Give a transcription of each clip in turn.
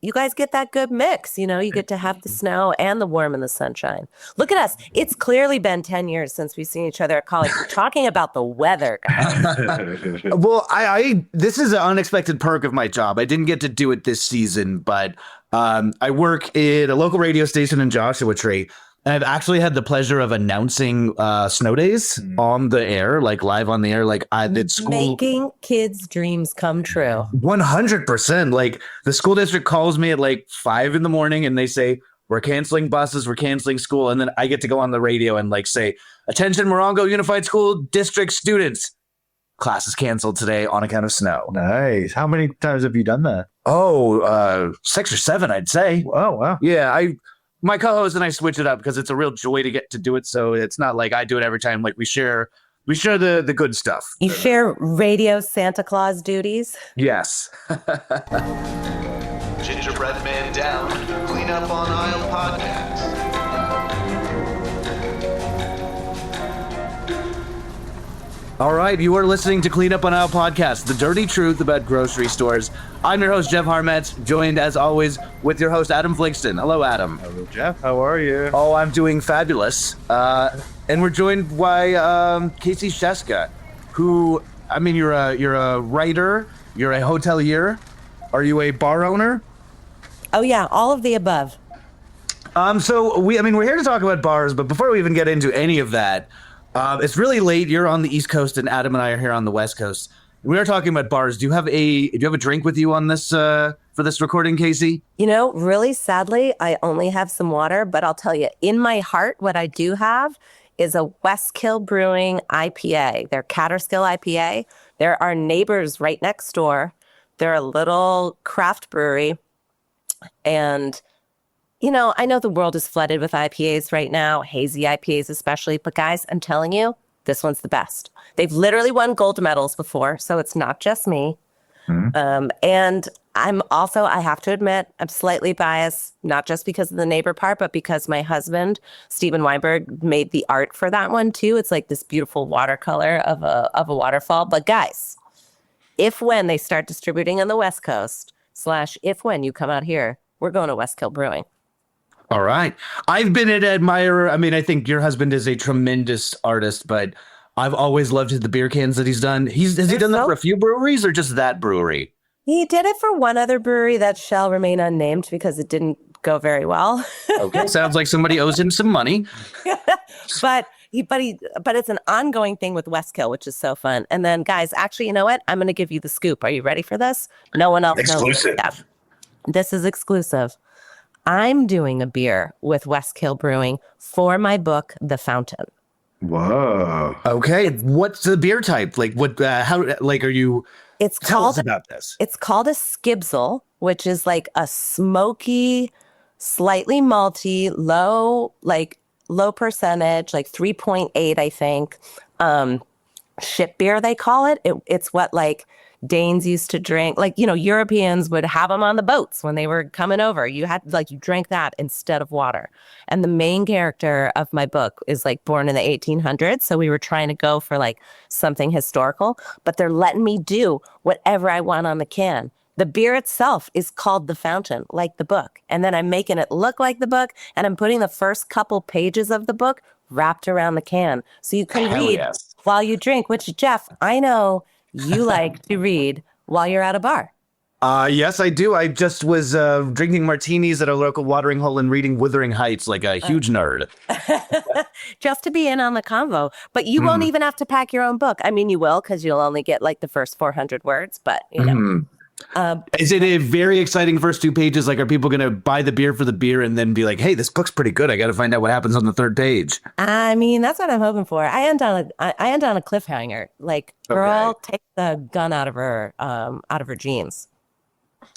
you guys get that good mix. You get to have the snow and the warm and the sunshine. Look at us. It's clearly been 10 years since we've seen each other at college. We're talking about the weather, guys. Well, I this is an unexpected perk of my job. I didn't get to do it this season, but I work at a local radio station in Joshua Tree. And I've actually had the pleasure of announcing snow days on the air, like live on the air, like at school. Making kids' dreams come true. 100%. Like the school district calls me at like 5 a.m. and they say, we're canceling buses, we're canceling school. And then I get to go on the radio and like say, attention, Morongo Unified School District students. Class is canceled today on account of snow. Nice. How many times have you done that? Oh, 6 or 7, I'd say. Oh, wow. Yeah, my co-host and I switch it up because it's a real joy to get to do it. So it's not like I do it every time. Like we share the good stuff. You share radio Santa Claus duties? Yes. Gingerbread Man Down, Clean Up on Aisle Podcast. All right, you are listening to Clean Up on Aisle Podcast, the dirty truth about grocery stores. I'm your host, Jef Harmatz, joined as always with your host, Adam Fligsten. Hello, Adam. Hello, Jeff. How are you? Oh, I'm doing fabulous. And we're joined by Casey Scieszka, who, I mean, you're a writer, you're a hotelier. Are you a bar owner? Oh, yeah, all of the above. So we're here to talk about bars, but before we even get into any of that, it's really late. You're on the East Coast, and Adam and I are here on the West Coast. We are talking about bars. Do you have a drink with you on this for this recording, Casey? Really sadly, I only have some water, but I'll tell you, in my heart, what I do have is a Westkill Brewing IPA. They're Catskill IPA. They're our neighbors right next door. They're a little craft brewery, and I know the world is flooded with IPAs right now, hazy IPAs especially, but guys, I'm telling you, this one's the best. They've literally won gold medals before, so it's not just me. And I have to admit, I'm slightly biased, not just because of the neighbor part, but because my husband, Steven Weinberg, made the art for that one too. It's like this beautiful watercolor of a waterfall. But guys, when they start distributing on the West Coast, when you come out here, we're going to Westkill Brewing. All right. I've been an admirer. I mean, I think your husband is a tremendous artist, but I've always loved the beer cans that he's done. Has he done that for a few breweries or just that brewery? He did it for one other brewery that shall remain unnamed because it didn't go very well. Okay. Sounds like somebody owes him some money. But it's an ongoing thing with Westkill, which is so fun. And then, guys, actually, you know what? I'm going to give you the scoop. Are you ready for this? No one else knows. Exclusive. This is exclusive. I'm doing a beer with Westkill Brewing for my book, The Fountain. Whoa. Okay. What's the beer type? Like what, are you, tell us about this. It's called a Skibsel, which is like a smoky, slightly malty, low percentage, like 3.8, I think. Ship beer, they call it. It's what like Danes used to drink. Like, Europeans would have them on the boats when they were coming over. You drank that instead of water. And the main character of my book is like born in the 1800s. So we were trying to go for like something historical, but they're letting me do whatever I want on the can. The beer itself is called The Fountain, like the book. And then I'm making it look like the book, and I'm putting the first couple pages of the book wrapped around the can. So you can read while you drink, which, Jeff, I know you like to read while you're at a bar. Yes, I do. I just was drinking martinis at a local watering hole and reading Wuthering Heights like a huge nerd. Just to be in on the convo. But you won't even have to pack your own book. I mean, you will, because you'll only get like the first 400 words, but Is it a very exciting first 2 pages? Like, are people going to buy the beer for the beer and then be like, hey, this book's pretty good. I got to find out what happens on the 3rd page. I mean, that's what I'm hoping for. I end on a cliffhanger. Like, girl, take the gun out of her jeans.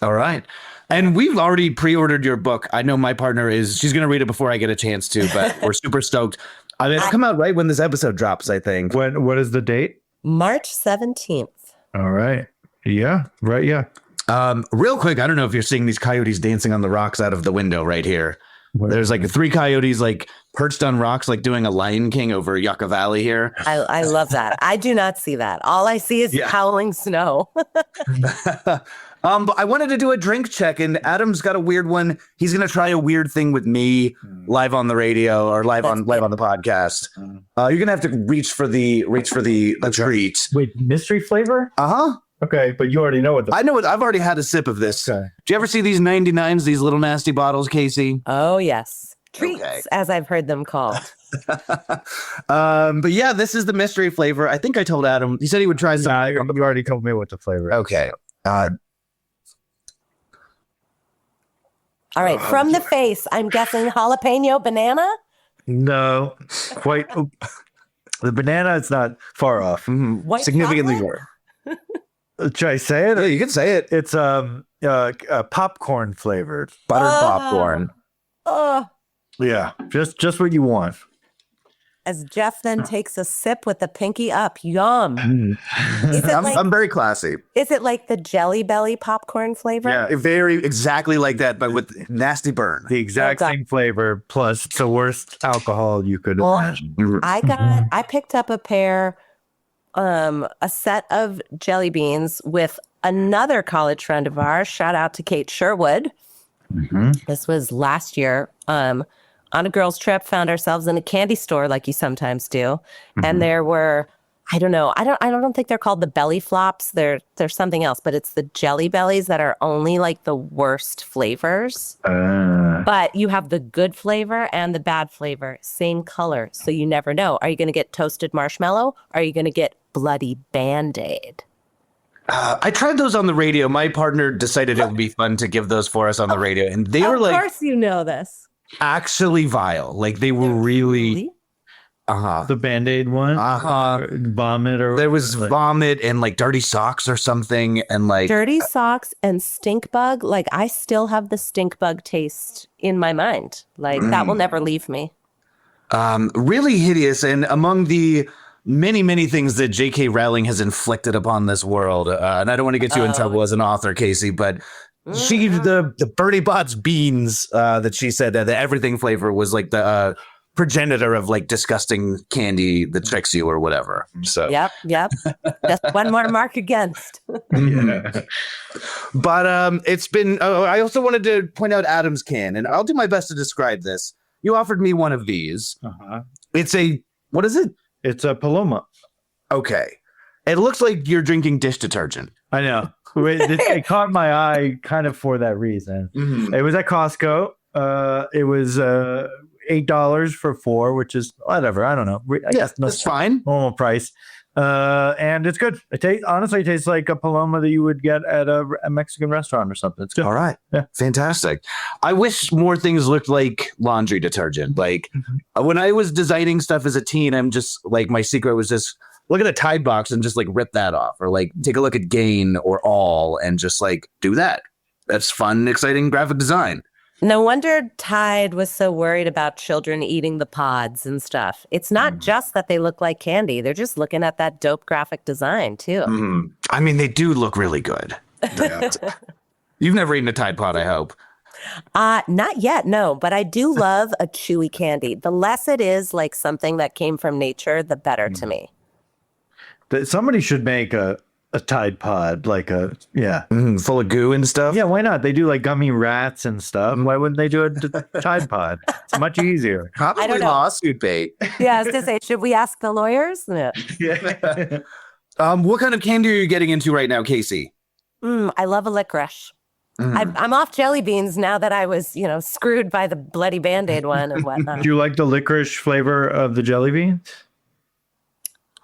All right. And we've already pre-ordered your book. I know my partner she's going to read it before I get a chance to, but we're super stoked. It'll come out right when this episode drops, I think. What is the date? March 17th. All right. Yeah. Right. Yeah. Real quick, I don't know if you're seeing these coyotes dancing on the rocks out of the window right here. There's like 3 coyotes like perched on rocks, like doing a Lion King over Yucca Valley here. I love that. I do not see that. All I see is howling snow. But I wanted to do a drink check, and Adam's got a weird one. He's gonna try a weird thing with me live on the radio or live on the podcast. You're gonna have to reach for the treat. Wait, mystery flavor? Uh-huh. Okay, but you already know what the. I know it. I've already had a sip of this. Okay. Do you ever see these 99s, these little nasty bottles, Casey? Oh, yes. Treats, Okay. as I've heard them called. But yeah, this is the mystery flavor. I think I told Adam. He said he would try some. Nah, you already told me what the flavor is. Okay. All right. From the face, I'm guessing jalapeno banana. No, quite. The banana is not far off. White Significantly chocolate? more. Should I say it? Yeah, you can say it. It's popcorn flavored. Buttered popcorn. Oh, Yeah, just what you want. as Jef then takes a sip with the pinky up. Yum. Is it like, I'm very classy. is it like the Jelly Belly popcorn flavor? Yeah, Very exactly like that, but with nasty burn. the exact Oh, God. same flavor plus the worst alcohol you could Well, imagine. I picked up a set of jelly beans with another college friend of ours. Shout out to Kate Sherwood. This was last year. On a girls' trip, found ourselves in a candy store like you sometimes do. And there were, I don't know, I don't think they're called the belly flops. They're something else, but it's the jelly bellies that are only like the worst flavors. But you have the good flavor and the bad flavor, same color. So you never know. Are you going to get toasted marshmallow? Are you going to get bloody Band-Aid? I tried those on the radio. My partner decided it would be fun to give those for us on the radio, and they were Of like course you know this. actually vile. Like they were really. The Band-Aid one, vomit or There was vomit and like dirty socks or something, and like Dirty socks and stink bug. Like I still have the stink bug taste in my mind. Like that will never leave me. really hideous. And among the many things that J.K. Rowling has inflicted upon this world, and I don't want to get you in trouble as an author, Casey, but she the Bertie Bott's beans that she said that the everything flavor was like the progenitor of like disgusting candy that tricks you or whatever. So Yep. Just one more mark against. But it's been. Oh, I also wanted to point out Adam's can, and I'll do my best to describe this. You offered me one of these. It's a what is it? It's a Paloma. Okay, it looks like you're drinking dish detergent. I know. It caught my eye kind of for that reason. It was at Costco. It was $8 for 4, which is whatever. I don't know. I guess That's fine. normal price. And it's good. Honestly, it tastes like a Paloma that you would get at a Mexican restaurant or something. It's good. All right. Yeah. Fantastic. I wish more things looked like laundry detergent. Like when I was designing stuff as a teen, I'm just like, my secret was just look at a Tide box and just like rip that off, or like take a look at Gain or All and just like do that. That's fun, exciting graphic design. No wonder Tide was so worried about children eating the pods and stuff. It's not just that they look like candy. They're just looking at that dope graphic design too. I mean, they do look really good. You've never eaten a Tide Pod, I hope. Not yet, no, but I do love a chewy candy. The less it is like something that came from nature, the better to me. Somebody should make a Tide Pod, full Full of goo and stuff. Yeah, why not? They do like gummy rats and stuff. Why wouldn't they do a Tide Pod? It's much easier. Probably I don't know. lawsuit bait. Yeah, I was gonna say, should we ask the lawyers? No. What kind of candy are you getting into right now, Casey? I love a licorice. I'm off jelly beans now that I was, screwed by the bloody Band-Aid one and whatnot. Do you like the licorice flavor of the jelly beans?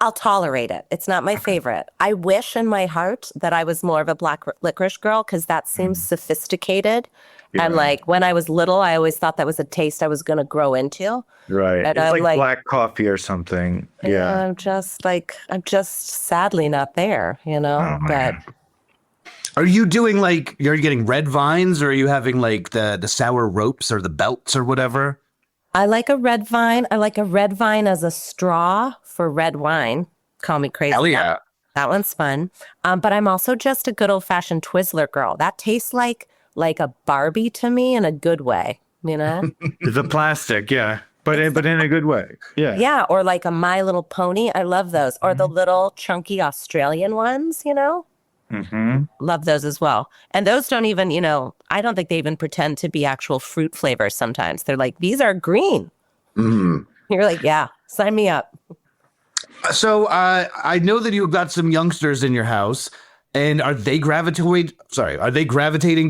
I'll tolerate it. It's not my favorite. I wish in my heart that I was more of a black licorice girl because that seems sophisticated. Yeah. And like when I was little, I always thought that was a taste I was going to grow into. Right. And It's I'm like black coffee or something. Yeah. I'm just sadly not there, Oh, but Are you doing are you getting red vines, or are you having like the sour ropes or the belts or whatever? I like a red vine. I like a red vine as a straw for red wine. Call me crazy. Hell yeah. That one's fun. But I'm also just a good old fashioned Twizzler girl. That tastes like a Barbie to me in a good way, It's a plastic, yeah. But in a good way. Yeah. Yeah, or like a My Little Pony. I love those. Or the little chunky Australian ones, Mm-hmm. Love those as well. And those don't even, I don't think they even pretend to be actual fruit flavors sometimes. They're like, these are green. Mm. You're like, yeah, sign me up. So I know that you've got some youngsters in your house, and are they gravitating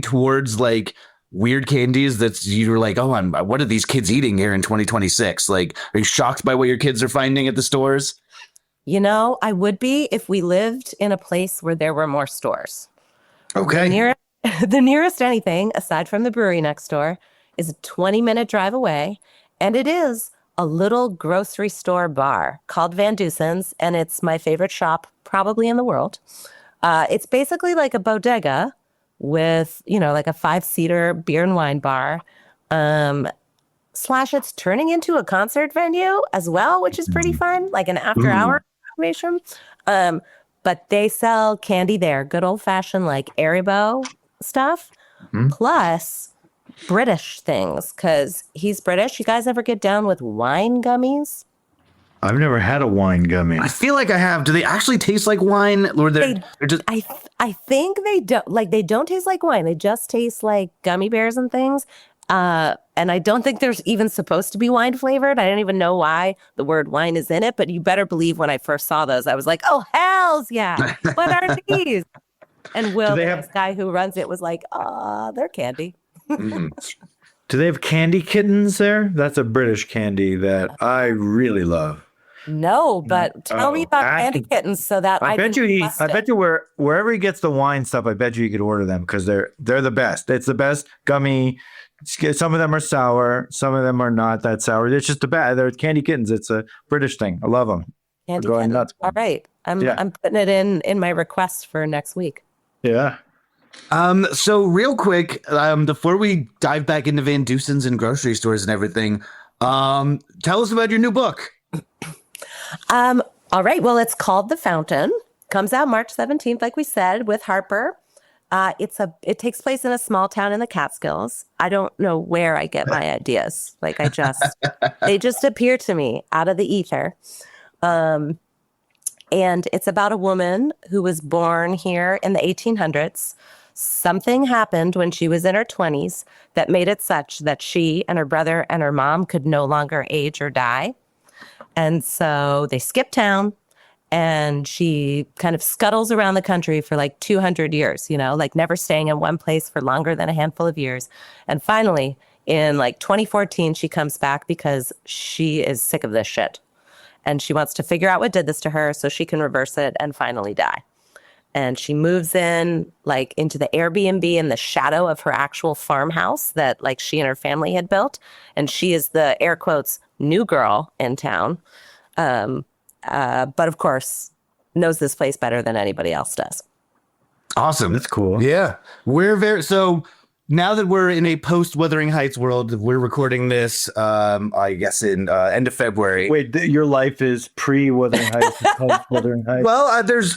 towards like weird candies that you're like, oh, what are these kids eating here in 2026? Like, are you shocked by what your kids are finding at the stores? I would be if we lived in a place where there were more stores. Okay. The nearest anything, aside from the brewery next door, is a 20-minute drive away, and it is a little grocery store bar called Van Deusen's, and it's my favorite shop probably in the world. It's basically like a bodega with, like a 5-seater beer and wine bar. Slash it's turning into a concert venue as well, which is pretty fun, like an after-hour situation. But they sell candy there, good old-fashioned like Haribo stuff, plus British things, because he's British. You guys ever get down with wine gummies? I've never had a wine gummy. I feel like I have. Do they actually taste like wine, or they're just? I think they don't. Like, they don't taste like wine. They just taste like gummy bears and things. And I don't think there's even supposed to be wine flavored. I don't even know why the word wine is in it, but you better believe when I first saw those, I was like, oh, hells yeah. What are these? And Will, this guy who runs it, was like, they're candy. Do they have candy kittens there? That's a British candy that I really love. No, but tell me about candy kittens so that I bet you wherever he gets the wine stuff, I bet you could order them because they're the best. It's the best gummy. Some of them are sour, some of them are not that sour. It's just they're candy kittens. It's a British thing. I love them. Candy going kittens. nuts. All right, I'm putting it in my request for next week. Yeah. So real quick, before we dive back into Van Deusen's and grocery stores and everything, tell us about your new book. All right. Well, it's called The Fountain. Comes out March 17th, like we said, with Harper. It takes place in a small town in the Catskills. I don't know where I get my ideas. Like they just appear to me out of the ether. And it's about a woman who was born here in the 1800s. Something happened when she was in her 20s that made it such that she and her brother and her mom could no longer age or die. And so they skip town, and she kind of scuttles around the country for like 200 years, like never staying in one place for longer than a handful of years. And finally, in like 2014, she comes back because she is sick of this shit. And she wants to figure out what did this to her so she can reverse it and finally die. And she moves in like into the Airbnb in the shadow of her actual farmhouse that like she and her family had built. And she is the air quotes new girl in town. But of course knows this place better than anybody else does. Awesome. That's cool. Yeah. So now that we're in a post Wuthering Heights world, we're recording this, I guess in end of February. Wait, your life is pre Wuthering Heights, post Wuthering Heights. Well, I was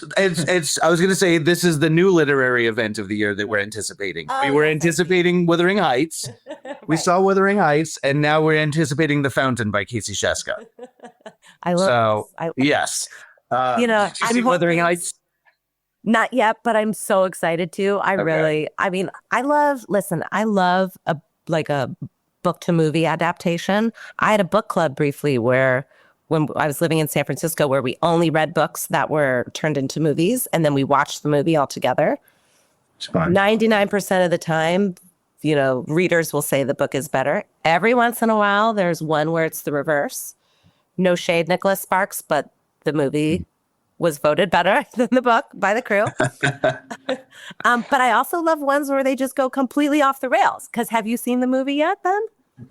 going to say this is the new literary event of the year that we're anticipating. We were anticipating Wuthering Heights. We saw Wuthering Heights, and now we're anticipating The Fountain by Casey Scieszka. I love yes. I'm see Wuthering Heights. Not yet, but I'm so excited to. I love a book to movie adaptation. I had a book club briefly when I was living in San Francisco, where we only read books that were turned into movies, and then we watched the movie all together. It's fun. 99% of the time, readers will say the book is better. Every once in a while, there's one where it's the reverse. No shade, Nicholas Sparks, but the movie was voted better than the book by the crew. But I also love ones where they just go completely off the rails. Because have you seen the movie yet, Ben?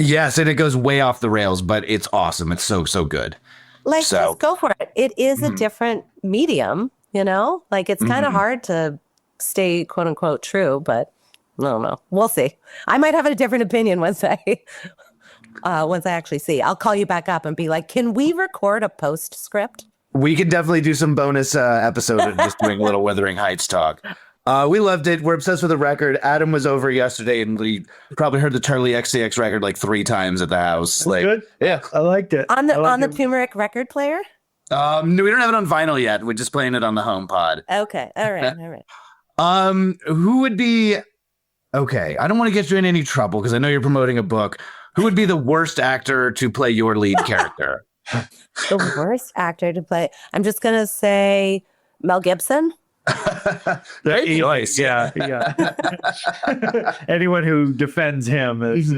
Yes, and it goes way off the rails, but it's awesome. It's so good. Just go for it. It is a different medium, Like, it's kind of hard to stay, quote unquote, true, but I don't know. We'll see. I might have a different opinion once I actually see. I'll call you back up and be like, can we record a postscript? We could definitely do some bonus episode of just doing a little Wuthering Heights talk. We loved it. We're obsessed with the record. Adam was over yesterday, and we probably heard the Charlie XCX record like 3 times at the house. That's good. Yeah, I liked it. On the Turmeric record player? No, we don't have it on vinyl yet. We're just playing it on the HomePod. Okay. All right. Who would be okay? I don't want to get you in any trouble because I know you're promoting a book. Who would be the worst actor to play your lead character? The worst actor to play. I'm just gonna say Mel Gibson. Nice. Yeah. Anyone who defends him is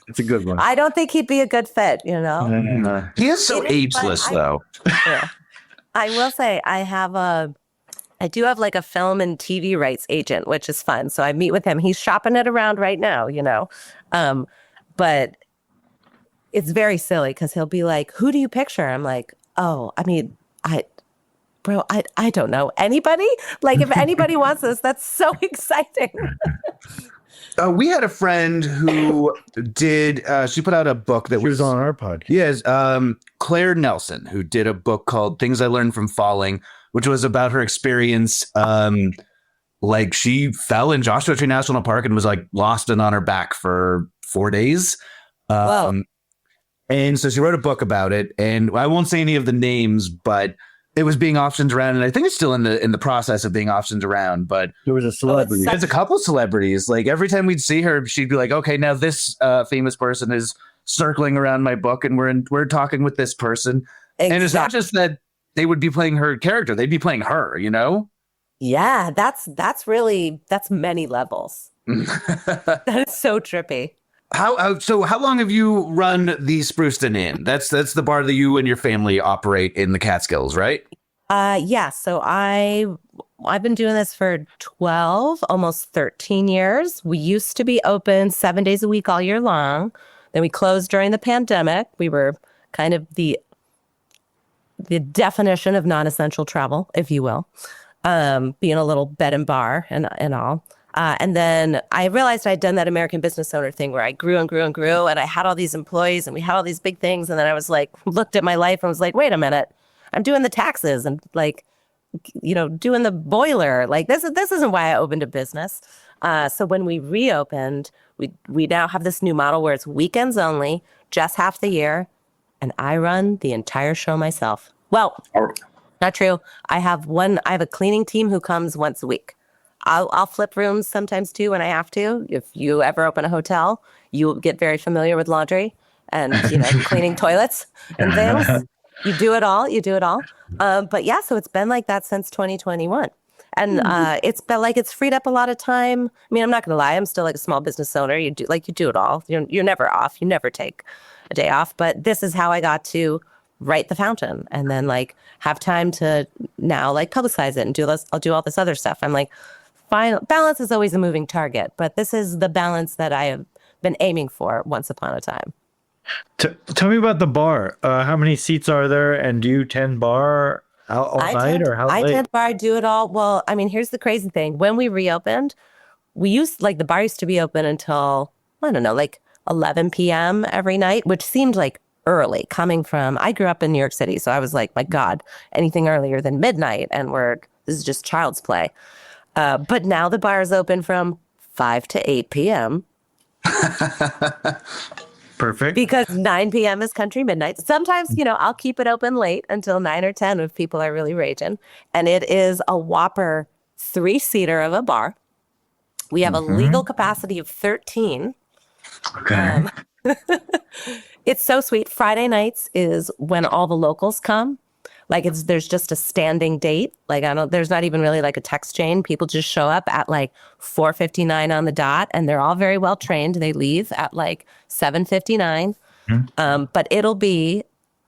it's a good one. I don't think he'd be a good fit, you know. He is so It is, but ageless, though. Yeah. I will say I do have like a film and TV rights agent, which is fun. So I meet with him. He's shopping it around right now, you know. But it's very silly because he'll be like, "Who do you picture?" I'm like, "Oh, I mean, I don't know anybody. Like, if anybody wants this, that's so exciting." We had a friend who did. She put out a book that She was on our podcast. Yes, Claire Nelson, who did a book called "Things I Learned from Falling," which was about her experience. Like she fell in Joshua Tree National Park and was like lost and on her back for 4 days. Wow. And so she wrote a book about it, and I won't say any of the names, but it was being optioned around, and I think it's still in the process of being optioned around. But There was a celebrity. there's a couple celebrities. Like every time we'd see her, she'd be like, "Okay, now this famous person is circling around my book, and we're talking with this person." And it's not just that they would be playing her character; they'd be playing her. You know? Yeah, that's many levels. That is so trippy. So how long have you run the Fligsten Inn? That's the bar that you and your family operate in the Catskills, right? Yeah. So I've been doing this for 12, almost 13 years. We used to be open 7 days a week all year long. Then we closed during the pandemic. We were kind of the definition of non-essential travel, if you will, being a little bed and bar and all. And then I realized I'd done that American business owner thing where I grew and grew and grew, and I had all these employees and we had all these big things. And then I was like, looked at my life and was like, wait a minute, I'm doing the taxes and like, you know, doing the boiler. Like this isn't why I opened a business. So when we reopened, we now have this new model where it's weekends only, just half the year, and I run the entire show myself. Well, not true. I have a cleaning team who comes once a week. I'll flip rooms sometimes too when I have to. If you ever open a hotel, you get very familiar with laundry and, you know, cleaning toilets and things. You do it all. But yeah, so it's been like that since 2021. And it's been like it's freed up a lot of time. I mean, I'm not going to lie. I'm still like a small business owner. You do it all. You're never off. You never take a day off. But this is how I got to write the fountain and then like have time to now like publicize it and do this. I'll do all this other stuff. I'm like, balance is always a moving target, but this is the balance that I have been aiming for once upon a time. Tell me about the bar. How many seats are there, and do you tend bar all night or how late? I tend bar, do it all. Well, I mean, here's the crazy thing. When we reopened, the bar used to be open until, I don't know, like 11 p.m. every night, which seemed like early I grew up in New York City. So I was like, my God, anything earlier than midnight. And this is just child's play. But now the bar is open from 5 to 8 p.m. Perfect. Because 9 p.m. is country midnight. Sometimes, you know, I'll keep it open late until 9 or 10 if people are really raging. And it is a whopper 3-seater of a bar. We have a legal capacity of 13. Okay. It's so sweet. Friday nights is when all the locals come. Like there's just a standing date. Like there's not even really like a text chain. People just show up at like 4:59 on the dot, and they're all very well trained. They leave at like 7:59. But it'll be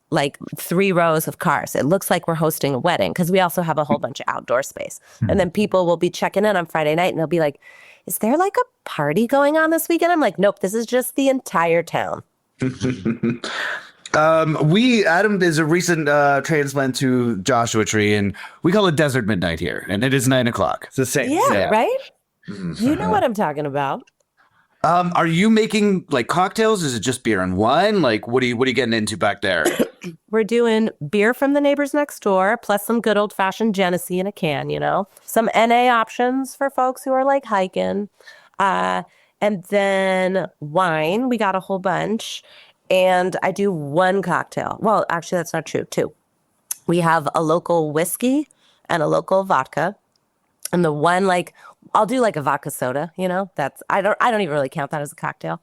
like 3 rows of cars. It looks like we're hosting a wedding because we also have a whole bunch of outdoor space. And then people will be checking in on Friday night and they'll be like, "Is there like a party going on this weekend?" I'm like, "Nope, this is just the entire town." Adam is a recent transplant to Joshua Tree, and we call it Desert Midnight here, and it is 9 o'clock. It's the same. Yeah, right? You know what I'm talking about. Are you making like cocktails? Is it just beer and wine? Like, what are you getting into back there? We're doing beer from the neighbors next door, plus some good old-fashioned Genesee in a can, you know? Some NA options for folks who are like hiking. And then wine, we got a whole bunch. And I do 1 cocktail. Well, actually, that's not true, 2. We have a local whiskey and a local vodka. And the one, like, I'll do like a vodka soda, you know, that's, I don't even really count that as a cocktail.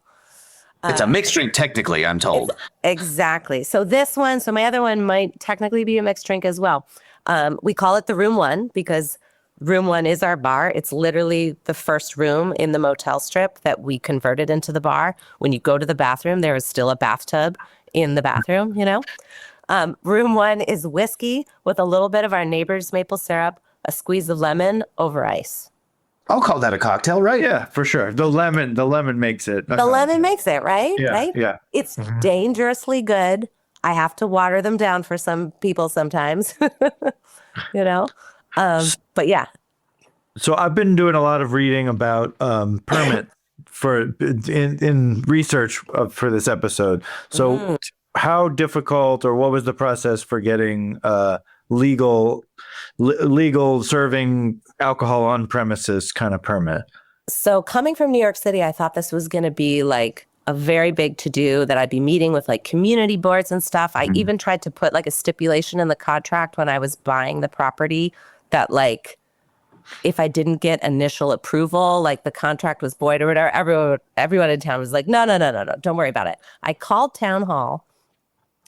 It's a mixed drink, technically, I'm told. Exactly. So my other one might technically be a mixed drink as well. We call it the room one because room one is our bar. It's literally the first room in the motel strip that we converted into the bar. When you go to the bathroom, there is still a bathtub in the bathroom, you know? Room one is whiskey with a little bit of our neighbor's maple syrup, a squeeze of lemon over ice. I'll call that a cocktail, right? Yeah, for sure. The lemon makes it. The lemon makes it, right? Yeah, right? yeah. It's dangerously good. I have to water them down for some people sometimes, you know? But yeah. So I've been doing a lot of reading about permit in research for this episode. So how difficult or what was the process for getting legal serving alcohol on premises kind of permit? So coming from New York City, I thought this was going to be like a very big to-do, that I'd be meeting with like community boards and stuff. I even tried to put like a stipulation in the contract when I was buying the property that like, if I didn't get initial approval, like the contract was void or whatever, everyone in town was like, no, don't worry about it. I called town hall.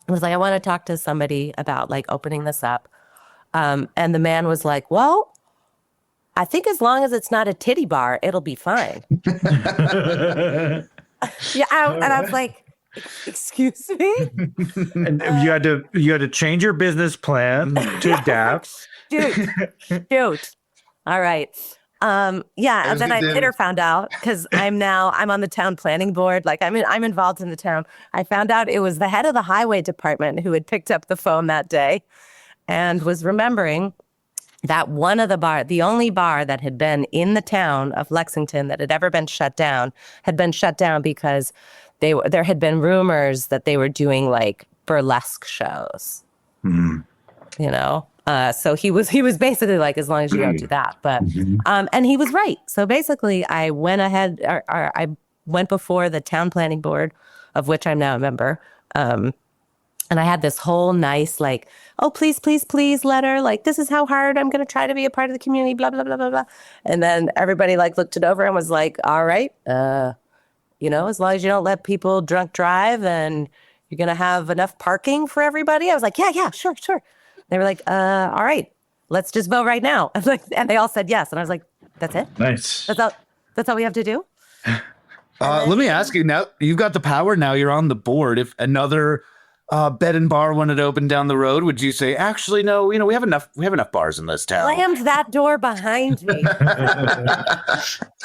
I was like, I want to talk to somebody about like opening this up. And the man was like, well, I think as long as it's not a titty bar, it'll be fine. Yeah, and I was like, excuse me? And you had to change your business plan to adapt. Dude. All right. Yeah, and then I later found out, because I'm on the town planning board. Like I'm involved in the town. I found out it was the head of the highway department who had picked up the phone that day and was remembering that one of the only bar that had been in the town of Lexington that had ever been shut down had been shut down because there had been rumors that they were doing like burlesque shows. You know? So he was basically like, as long as you don't do that, but, and he was right. So basically I went ahead, I went before the town planning board, of which I'm now a member. And I had this whole nice, like, oh, please, please, please letter. Like, this is how hard I'm going to try to be a part of the community, blah, blah, blah, blah, blah. And then everybody like looked it over and was like, all right, you know, as long as you don't let people drunk drive and you're going to have enough parking for everybody. I was like, yeah, sure. They were like, all right, let's just vote right now. I was like, and they all said yes. And I was like, that's it? Nice. That's all we have to do? Let me ask you, now you've got the power, now you're on the board. If another bed and bar wanted to open down the road, would you say, actually, no, you know, we have enough bars in this town? Slammed that door behind me.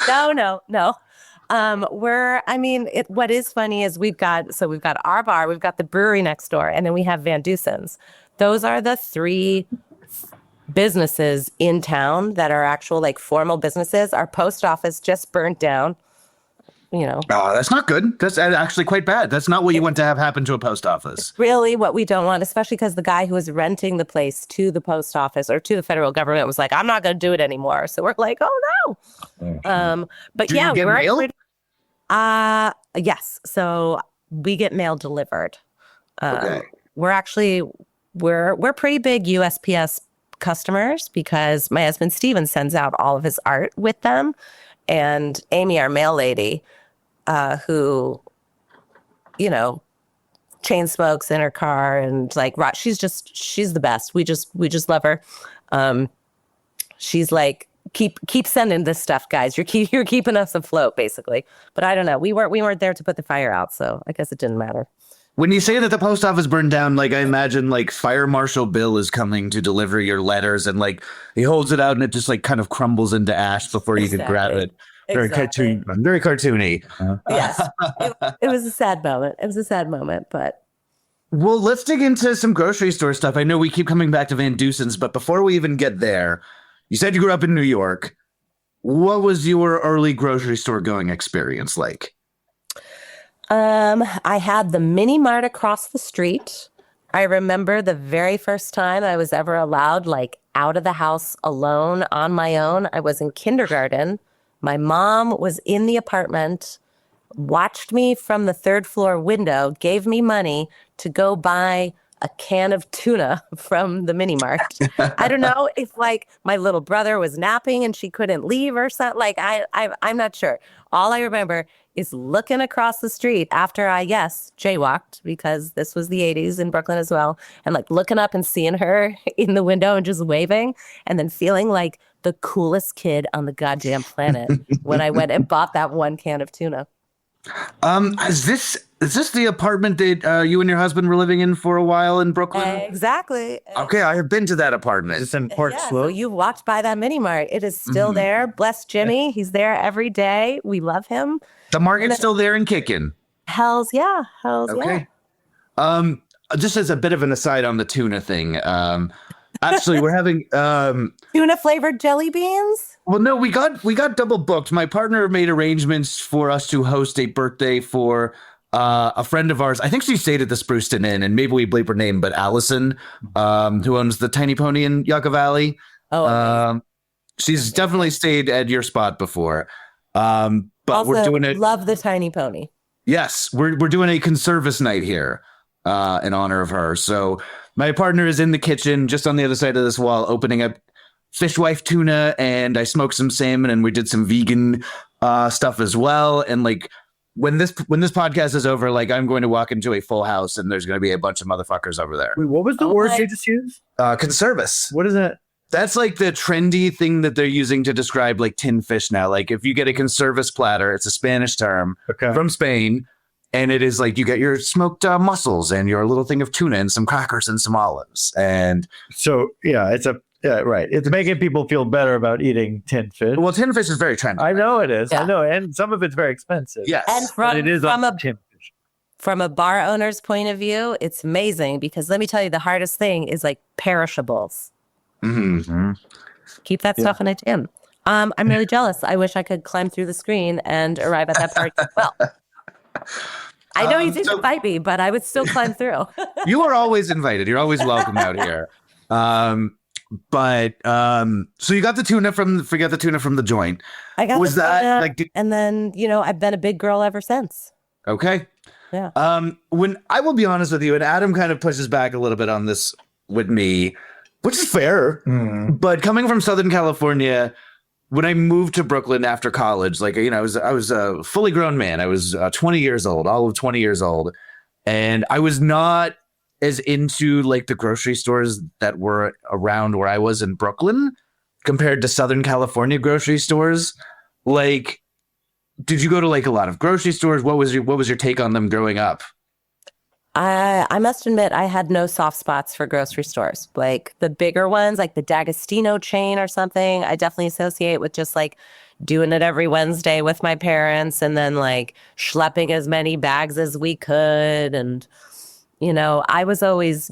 No. What is funny is we've got our bar, we've got the brewery next door, and then we have Van Deusen's. Those are the three businesses in town that are actual like formal businesses. Our post office just burnt down, you know. Oh, that's not good. That's actually quite bad. That's not what you want to have happen to a post office. Really what we don't want, especially because the guy who was renting the place to the post office or to the federal government was like, I'm not going to do it anymore. So we're like, oh no. But Do yeah, you get mail? Yes. So we get mail delivered. Okay. We're pretty big USPS customers because my husband Steven sends out all of his art with them, and Amy, our mail lady, who, you know, chain smokes in her car and like she's the best. We just love her. She's like, keep sending this stuff, guys. You're keeping us afloat, basically. But I don't know. We weren't there to put the fire out, so I guess it didn't matter. When you say that the post office burned down, like I imagine like Fire Marshal Bill is coming to deliver your letters, and like he holds it out and it just like kind of crumbles into ash before you can grab it. Very cartoony. Yes, it was a sad moment. It was a sad moment, but. Well, let's dig into some grocery store stuff. I know we keep coming back to Van Deusen's, but before we even get there, you said you grew up in New York. What was your early grocery store going experience like? I had the mini mart across the street. I remember the very first time I was ever allowed like out of the house alone on my own. I was in kindergarten. My mom was in the apartment, watched me from the third floor window, gave me money to go buy a can of tuna from the mini mart. I don't know if like my little brother was napping and she couldn't leave or something. Like I'm not sure. All I remember is looking across the street after I, yes, jaywalked, because this was the 80s in Brooklyn as well, and like looking up and seeing her in the window and just waving, and then feeling like the coolest kid on the goddamn planet when I went and bought that one can of tuna. Is this the apartment that you and your husband were living in for a while in Brooklyn? Exactly. Okay, I have been to that apartment. It's in Port So Slope. you walked by that mini mart. It is still there. Bless Jimmy. He's there every day. We love him. The market's still there and kicking. Hells yeah. Okay. Just as a bit of an aside on the tuna thing, actually, we're having Tuna flavored jelly beans? well, no, we got double booked. My partner made arrangements for us to host a birthday for a friend of ours. I think she stayed at the Fligsten Inn, and maybe we bleep her name, but Allison, who owns the Tiny Pony in Yucca Valley. Oh, She's definitely stayed at your spot before. But also, we're doing it. love the tiny pony. Yes, we're doing a conservice night here in honor of her. So my partner is in the kitchen just on the other side of this wall, opening up fishwife tuna, and I smoked some salmon, and we did some vegan stuff as well. And like when this podcast is over, like I'm going to walk into a full house, and there's going to be a bunch of motherfuckers over there. Wait, what was the word you just used? Conservice. What is that? That's like the trendy thing that they're using to describe like tin fish now. Like if you get a conservice platter, it's a Spanish term from Spain, and it is like you get your smoked mussels and your little thing of tuna and some crackers and some olives. And so yeah, right. It's making people feel better about eating tin fish. well, tin fish is very trendy. I know it is. Yeah. I know, and some of it's very expensive. Yes, And But it is from a tin fish. from a bar owner's point of view, it's amazing, because let me tell you, the hardest thing is like perishables. Mm-hmm. Keep that stuff in a tin. I'm really jealous. I wish I could climb through the screen and arrive at that party as well. I know you didn't invite me, but I would still climb through. You are always invited. You're always welcome out here. So you got the tuna from the joint. I got Was the that tuna, like and then I've been a big girl ever since. okay? Yeah. When I will be honest with you, and Adam kind of pushes back a little bit on this with me, which is fair. But coming from Southern California, when I moved to Brooklyn after college, like I was a fully grown man. I was 20 years old, all of 20 years old, and I was not as into like the grocery stores that were around where I was in Brooklyn compared to Southern California grocery stores. Like, did you go to like a lot of grocery stores? What was your take on them growing up? I must admit, I had no soft spots for grocery stores. Like the bigger ones, like the D'Agostino chain or something, I definitely associate with just like doing it every Wednesday with my parents, and then like schlepping as many bags as we could. And, I was always,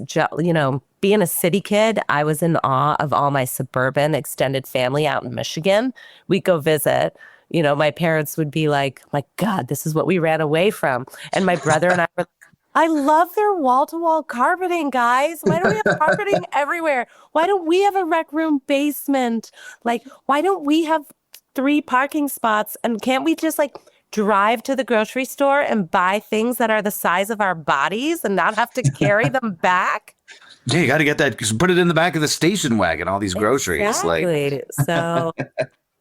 being a city kid, I was in awe of all my suburban extended family out in Michigan. We'd go visit. My parents would be like, my God, this is what we ran away from. And my brother and I were, I love their wall-to-wall carpeting, guys. Why don't we have carpeting everywhere? Why don't we have a rec room basement? Like, why don't we have 3 parking spots? And can't we just like drive to the grocery store and buy things that are the size of our bodies and not have to carry them back? Yeah, you got to get that. Just put it in the back of the station wagon. All these groceries, Exactly. So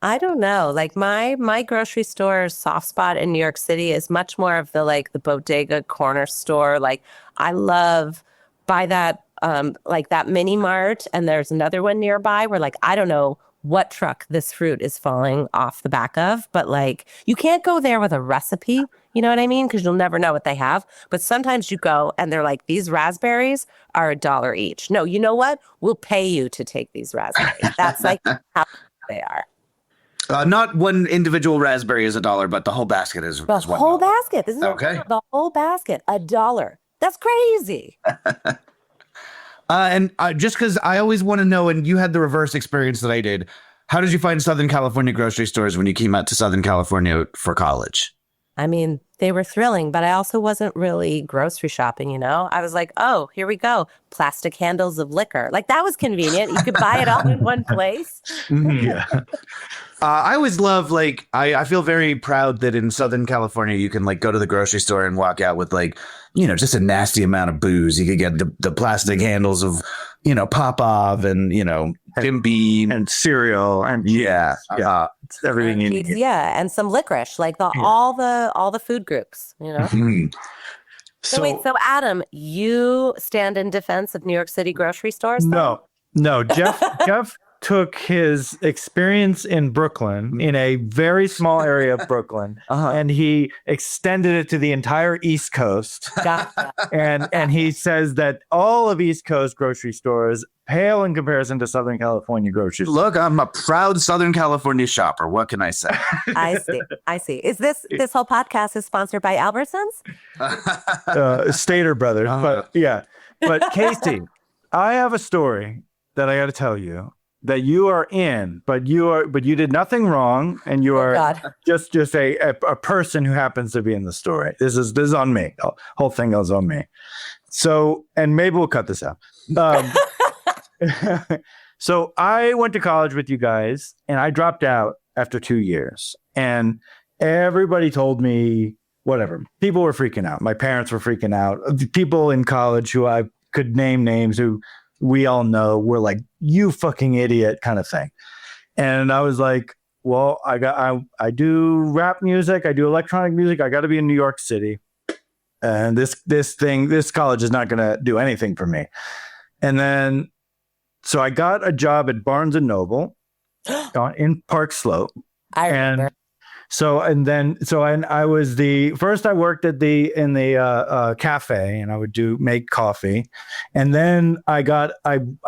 I don't know. Like my grocery store soft spot in New York City is much more of the bodega corner store. Like I love by that like that mini mart, and there's another one nearby where like I don't know what truck this fruit is falling off the back of, but like you can't go there with a recipe, you know what I mean? Because you'll never know what they have. But sometimes you go and they're like, these raspberries are $1 each. No, you know what? We'll pay you to take these raspberries. That's like how they are. Not one individual raspberry is $1, but the whole basket is The whole basket. This is okay. The whole basket, $1. That's crazy. And just because I always want to know, and you had the reverse experience that I did, how did you find Southern California grocery stores when you came out to Southern California for college? I mean, they were thrilling, but I also wasn't really grocery shopping, I was like, oh, here we go. Plastic handles of liquor. Like that was convenient. You could buy it all in one place. Yeah. I always love I feel very proud that in Southern California you can like go to the grocery store and walk out with like, just a nasty amount of booze. You could get the plastic handles of, Popov and, Jim Beam And cereal and it's everything you need. Yeah, and some licorice, like all the food groups, Mhm. So wait, so Adam, you stand in defense of New York City grocery stores? Then? No. Jeff took his experience in Brooklyn, in a very small area of Brooklyn, and he extended it to the entire East Coast. Gotcha. And he says that all of East Coast grocery stores pale in comparison to Southern California grocery stores. Look, I'm a proud Southern California shopper. What can I say? I see. Is this whole podcast is sponsored by Albertsons? Stater Brothers, but yeah. But Casey, I have a story that I got to tell you that you are in, but you did nothing wrong, and you are just a person who happens to be in the story. This is on me. The whole thing goes on me. So, and maybe we'll cut this out. So I went to college with you guys, and I dropped out after 2 years, and everybody told me whatever. People were freaking out. My parents were freaking out. People in college who I could name names who we all know were like, you fucking idiot kind of thing. And I was like, well, I do rap music. I do electronic music. I got to be in New York City. And this college is not going to do anything for me. And then, so I got a job at Barnes and Noble in Park Slope. I remember. I was I worked in the cafe, and I would make coffee, and then I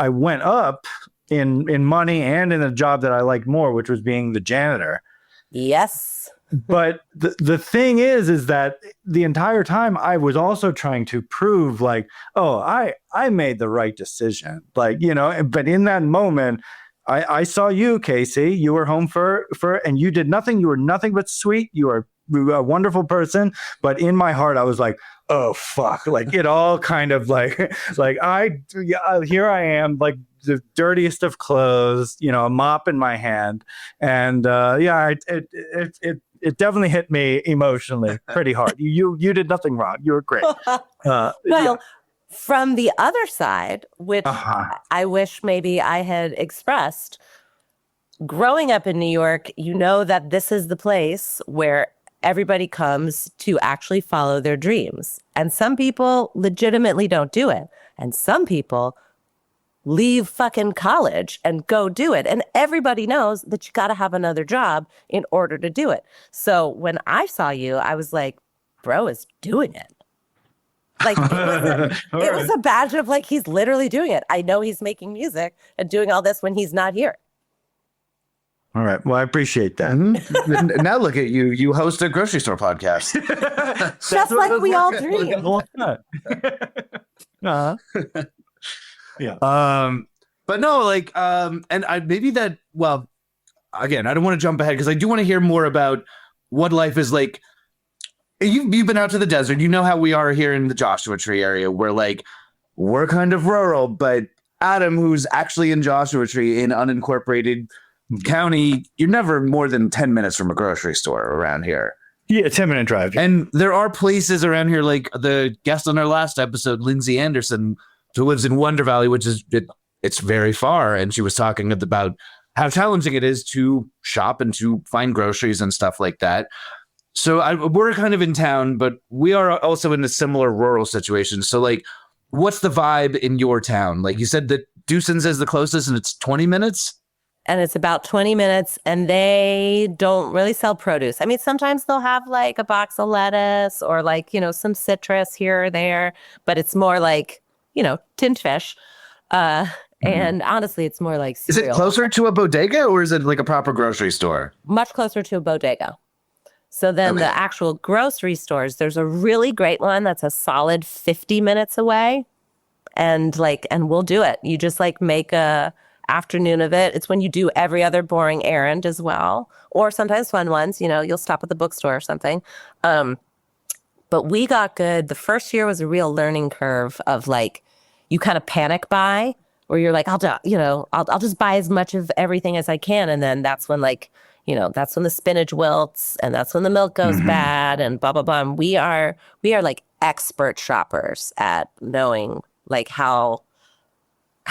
went up in money and in a job that I liked more, which was being the janitor. Yes. But the thing is that the entire time I was also trying to prove like, oh, I made the right decision, but in that moment, I saw you, Casey. You were home for, and you did nothing. You were nothing but sweet. You were a wonderful person. But in my heart, I was like, oh, fuck. Like it all kind of here I am, like the dirtiest of clothes, a mop in my hand. And it definitely hit me emotionally pretty hard. You did nothing wrong. You were great. From the other side, which I wish maybe I had expressed, growing up in New York, you know that this is the place where everybody comes to actually follow their dreams. And some people legitimately don't do it. And some people leave fucking college and go do it. And everybody knows that you got to have another job in order to do it. So when I saw you, I was like, bro is doing it. Like it was a badge of like, he's literally doing it. I know he's making music and doing all this when he's not here. All right. Well, I appreciate that. Now look at you. You host a grocery store podcast. Just like we all dream. Yeah. But no, and I maybe that, well, again, I don't want to jump ahead because I do want to hear more about what life is like. You've been out to the desert. You know how we are here in the Joshua Tree area. We're kind of rural, but Adam, who's actually in Joshua Tree in unincorporated county, you're never more than 10 minutes from a grocery store around here. Yeah, 10-minute drive. And there are places around here, like the guest on our last episode, Lindsay Anderson, who lives in Wonder Valley, which is it's very far. And she was talking about how challenging it is to shop and to find groceries and stuff like that. So we're kind of in town, but we are also in a similar rural situation. So what's the vibe in your town? Like you said that Dewson's is the closest and it's 20 minutes? And it's about 20 minutes and they don't really sell produce. I mean, sometimes they'll have like a box of lettuce or some citrus here or there, but it's more like, tinned fish. And honestly, it's more like cereal. Is it closer to a bodega or is it like a proper grocery store? Much closer to a bodega. So then the actual grocery stores, there's a really great one that's a solid 50 minutes away. And we'll do it. You just make a afternoon of it. It's when you do every other boring errand as well. Or sometimes fun ones, you'll stop at the bookstore or something. But we got good. The first year was a real learning curve of you kind of panic buy where you're like, I'll just buy as much of everything as I can. And then that's when that's when the spinach wilts and that's when the milk goes bad and blah, blah, blah. And we are like expert shoppers at knowing like how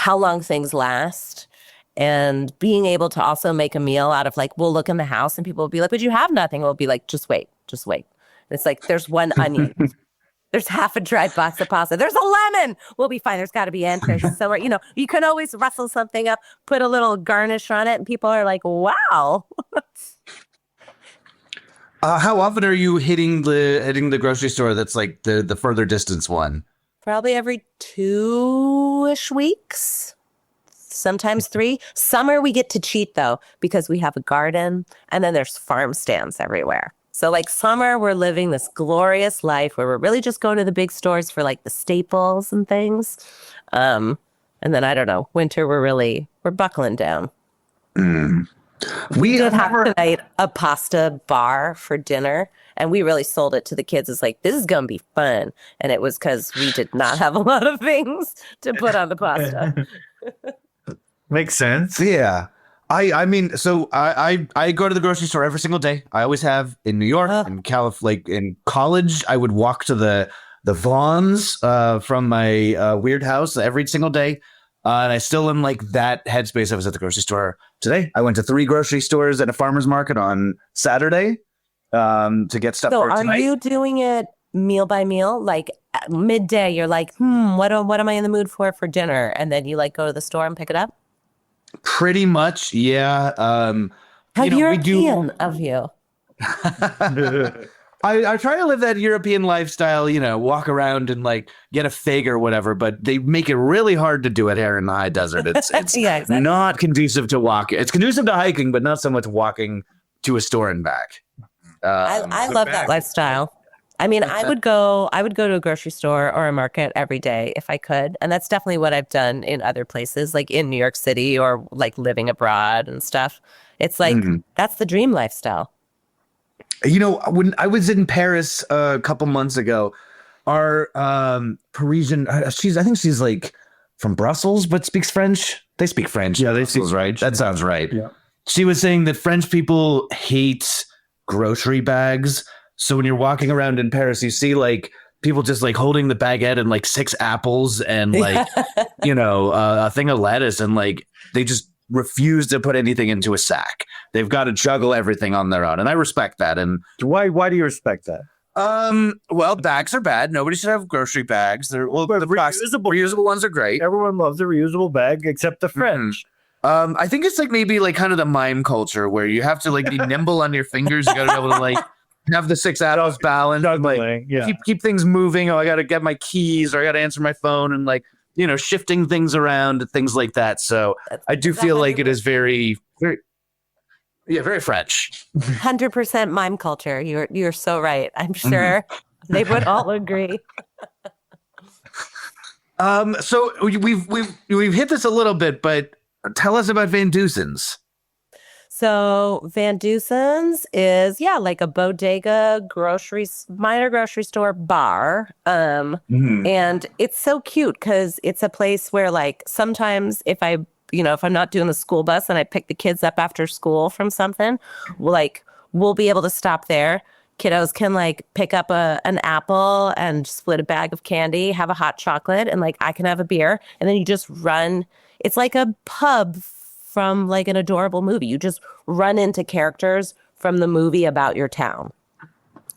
long things last and being able to also make a meal out of like, we'll look in the house and people will be like, but you have nothing. We'll be like, just wait. And it's like, there's one onion. There's half a dried box of pasta. There's a lemon. We'll be fine. There's got to be entrails somewhere. You can always rustle something up, put a little garnish on it, and people are like, wow. How often are you hitting the grocery store that's like the further distance one? Probably every 2-ish weeks, sometimes 3. Summer, we get to cheat, though, because we have a garden, and then there's farm stands everywhere. So like summer, we're living this glorious life where we're really just going to the big stores for like the staples and things. And then I don't know, winter, we're buckling down. We did have tonight a pasta bar for dinner, and we really sold it to the kids. It's like, this is going to be fun. And it was because we did not have a lot of things to put on the pasta. Makes sense. Yeah. I mean, so I go to the grocery store every single day. I always have in New York, in California, like in college. I would walk to the Vons from my weird house every single day, and I still am like that headspace. I was at the grocery store today. I went to 3 grocery stores and a farmer's market on Saturday to get stuff. So, for tonight. Are you doing it meal by meal? Like at midday, you're like, what am I in the mood for dinner? And then you like go to the store and pick it up. Pretty much, yeah. How European of you. I try to live that European lifestyle, walk around and like get a fig or whatever, but they make it really hard to do it here in the high desert. It's yeah, exactly. Not conducive to walking. It's conducive to hiking, but not so much walking to a store and back. I love that lifestyle. I mean, I would go to a grocery store or a market every day if I could. And that's definitely what I've done in other places, like in New York City or like living abroad and stuff. It's like, that's the dream lifestyle. When I was in Paris a couple months ago, our Parisian, I think she's like from Brussels, but speaks French. They speak French. Yeah, they speak Brussels, right? That sounds right. Yeah. She was saying that French people hate grocery bags. So when you're walking around in Paris, you see like people just like holding the baguette and like 6 apples and like, a thing of lettuce, and like they just refuse to put anything into a sack. They've got to juggle everything on their own. And I respect that. And why do you respect that? Well, bags are bad. Nobody should have grocery bags. The reusable ones are great. Everyone loves a reusable bag except the French. I think it's like maybe like kind of the mime culture where you have to like be nimble on your fingers. You got to be able to like have the 6 adults balanced, like keep things moving. Oh, I got to get my keys, or I got to answer my phone, and like shifting things around, things like that. So I do feel like it is very, very, very French. 100% mime culture. You're so right. I'm sure they would all agree. So we've hit this a little bit, but tell us about Van Dusen's. So Van Dusen's is, like a bodega minor grocery store bar. And it's so cute because it's a place where like sometimes if I'm not doing the school bus and I pick the kids up after school from something, we'll be able to stop there. Kiddos can like pick up an apple and split a bag of candy, have a hot chocolate, and like I can have a beer. And then you just run. It's like a pub from like an adorable movie. You just run into characters from the movie about your town.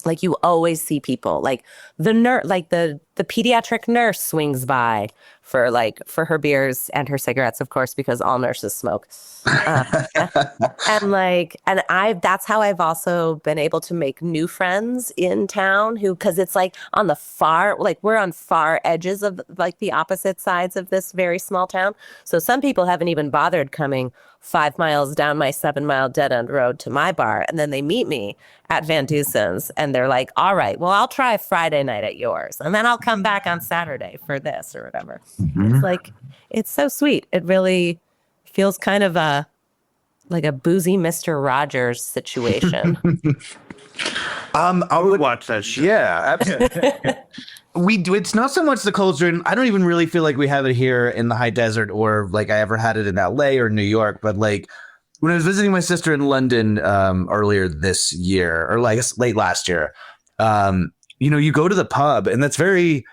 Like you always see people like the pediatric nurse swings by for her beers and her cigarettes, of course, because all nurses smoke. That's how I've also been able to make new friends in town because it's like on the we're on far edges of like the opposite sides of this very small town. So some people haven't even bothered coming 5 miles down my 7-mile dead end road to my bar. And then they meet me at Van Dusen's and they're like, all right, well, I'll try Friday night at yours. And then I'll come back on Saturday for this or whatever. It's like, it's so sweet. It really feels kind of like a boozy Mr. Rogers situation. I would watch that show. Yeah, absolutely. It's not so much the culture, and I don't even really feel like we have it here in the high desert or like I ever had it in LA or New York, but like when I was visiting my sister in London earlier this year, or like late last year, you go to the pub, and that's very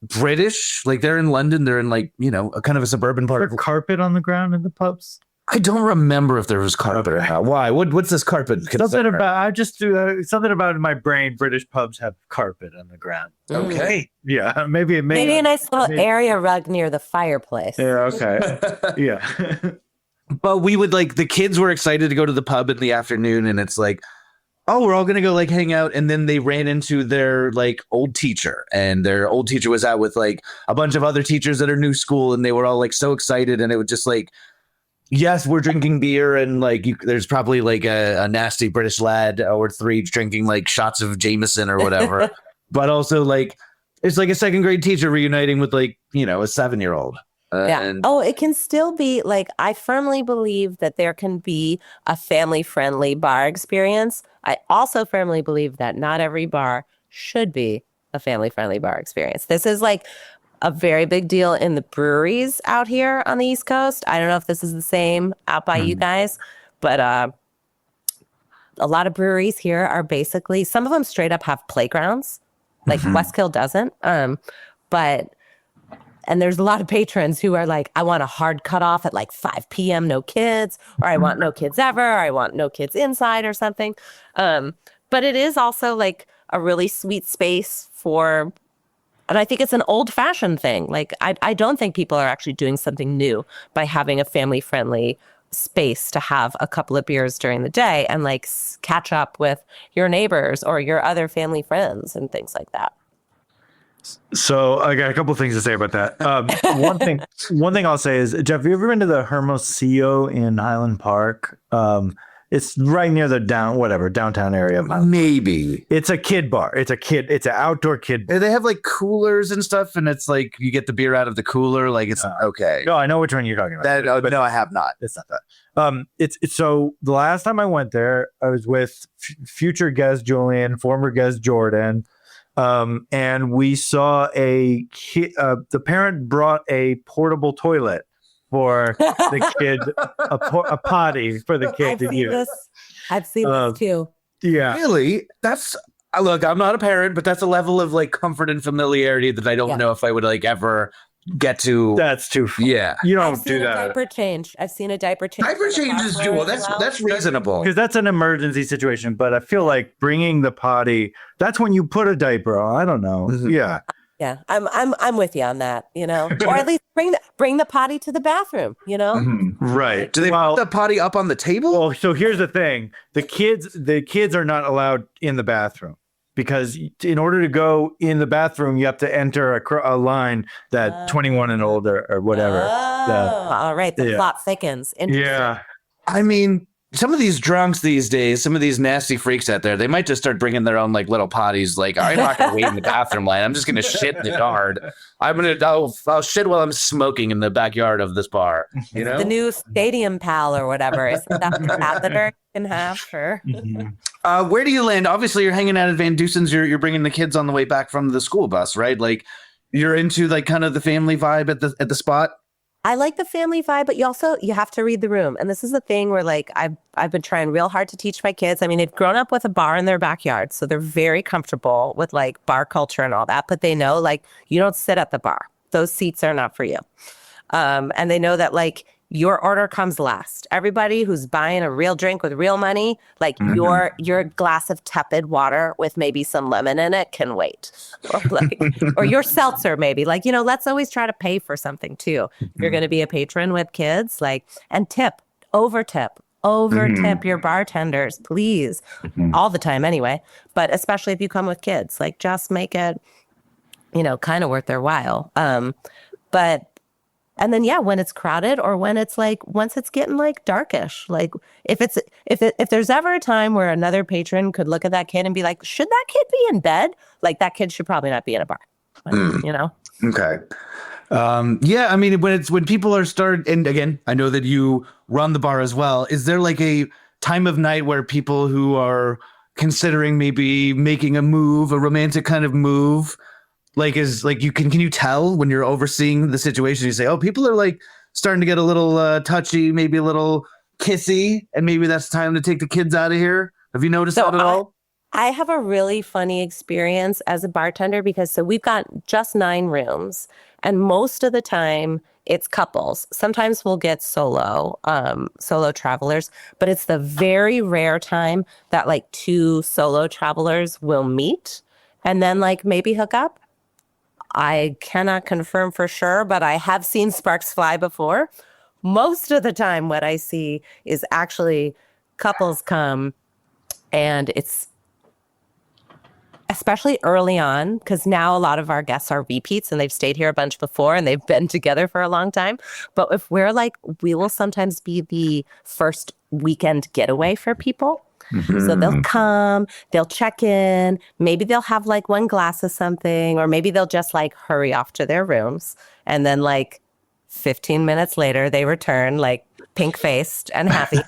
British. Like they're in London, they're in like, a kind of a suburban part. Is there carpet on the ground in the pubs? I don't remember if there was carpet or not. Why? What's this carpet? Something about in my brain. British pubs have carpet on the ground. Okay. Yeah, maybe Maybe a nice little area rug near the fireplace. Yeah. Okay. Yeah. But we would the kids were excited to go to the pub in the afternoon, and it's like, oh, we're all going to go hang out. And then they ran into their old teacher, and their old teacher was out with a bunch of other teachers at her new school. And they were all so excited. And it was just yes, we're drinking beer. And there's probably a nasty British lad or three drinking shots of Jameson or whatever. But also it's a second grade teacher reuniting with a 7-year-old. Yeah. It can still be I firmly believe that there can be a family-friendly bar experience. I also firmly believe that not every bar should be a family-friendly bar experience. This is a very big deal in the breweries out here on the East Coast. I don't know if this is the same out by you guys, but a lot of breweries here are basically, some of them straight up have playgrounds. Westkill doesn't. And there's a lot of patrons who are I want a hard cutoff at 5 p.m., no kids, or I want no kids ever, or I want no kids inside or something. But it is also a really sweet space for, and I think it's an old fashioned thing. I don't think people are actually doing something new by having a family friendly space to have a couple of beers during the day and catch up with your neighbors or your other family friends and things like that. So I got a couple of things to say about that. One thing I'll say is, Jef, have you ever been to the Hermosillo in Highland Park? It's right near the downtown area of Highland. Maybe. It's a kid bar. It's an outdoor kid bar. They have coolers and stuff, and it's you get the beer out of the cooler. It's okay. No, I know which one you're talking about. No, I have not. It's not that. It's so the last time I went there, I was with future guest Julian, former guest Jordan. And we saw the parent brought a portable toilet for the kid, a potty for the kid to use. I've seen this too. Yeah. Really? Look, I'm not a parent, but that's a level of comfort and familiarity that I don't know if I would ever get to. That's too far. Yeah. You don't do that. Diaper change. I've seen a diaper change. Diaper change is doable. That's reasonable. Because that's an emergency situation. But I feel like bringing the potty, that's when you put a diaper on. I don't know. Mm-hmm. Yeah. Yeah, I'm with you on that, or at least bring the potty to the bathroom, Mm-hmm. Right. Do they put the potty up on the table? Well, so here's the thing. The kids are not allowed in the bathroom. Because in order to go in the bathroom, you have to enter a line that 21 and older or whatever. All right. The plot thickens. Yeah. I mean, some of these drunks these days, some of these nasty freaks out there, they might just start bringing their own little potties. I'm not going to wait in the bathroom line. I'm just going to shit in the yard. I'll shit while I'm smoking in the backyard of this bar. The new Stadium Pal or whatever. Isn't that the catheter you can have? Sure. Mm-hmm. Where do you land? Obviously, you're hanging out at Van Dusen's. You're bringing the kids on the way back from the school bus, right? You're into kind of the family vibe at the spot. I like the family vibe, but you have to read the room. And this is the thing where I've been trying real hard to teach my kids. I mean, they've grown up with a bar in their backyard, so they're very comfortable with bar culture and all that. But they know you don't sit at the bar. Those seats are not for you. And they know that your order comes last. Everybody who's buying a real drink with real money, your glass of tepid water with maybe some lemon in it can wait. Or your seltzer maybe. Let's always try to pay for something too. If you're going to be a patron with kids, and over tip your bartenders, please. All the time anyway, but especially if you come with kids, just make it, kind of worth their while. And then, when it's crowded or when it's once it's getting darkish, if there's ever a time where another patron could look at that kid and be should that kid be in bed? That kid should probably not be in a bar, Okay. I mean, when people are and again, I know that you run the bar as well. Is there a time of night where people who are considering maybe making a romantic kind of move, can you tell when you're overseeing the situation? You say, oh, people are starting to get a little touchy, maybe a little kissy, and maybe that's time to take the kids out of here. Have you noticed that at all? I have a really funny experience as a bartender because we've got just 9 rooms, and most of the time it's couples. Sometimes we'll get solo travelers, but it's the very rare time that like 2 solo travelers will meet and then like maybe hook up. I cannot confirm for sure, but I have seen sparks fly before. Most of the time what I see is actually couples come, and it's especially early on, because now a lot of our guests are repeats and they've stayed here a bunch before and they've been together for a long time. But if we're like, we will sometimes be the first weekend getaway for people. So they'll come, they'll check in, maybe they'll have like 1 glass of something, or maybe they'll just like hurry off to their rooms. And then like 15 minutes later, they return like pink-faced and happy.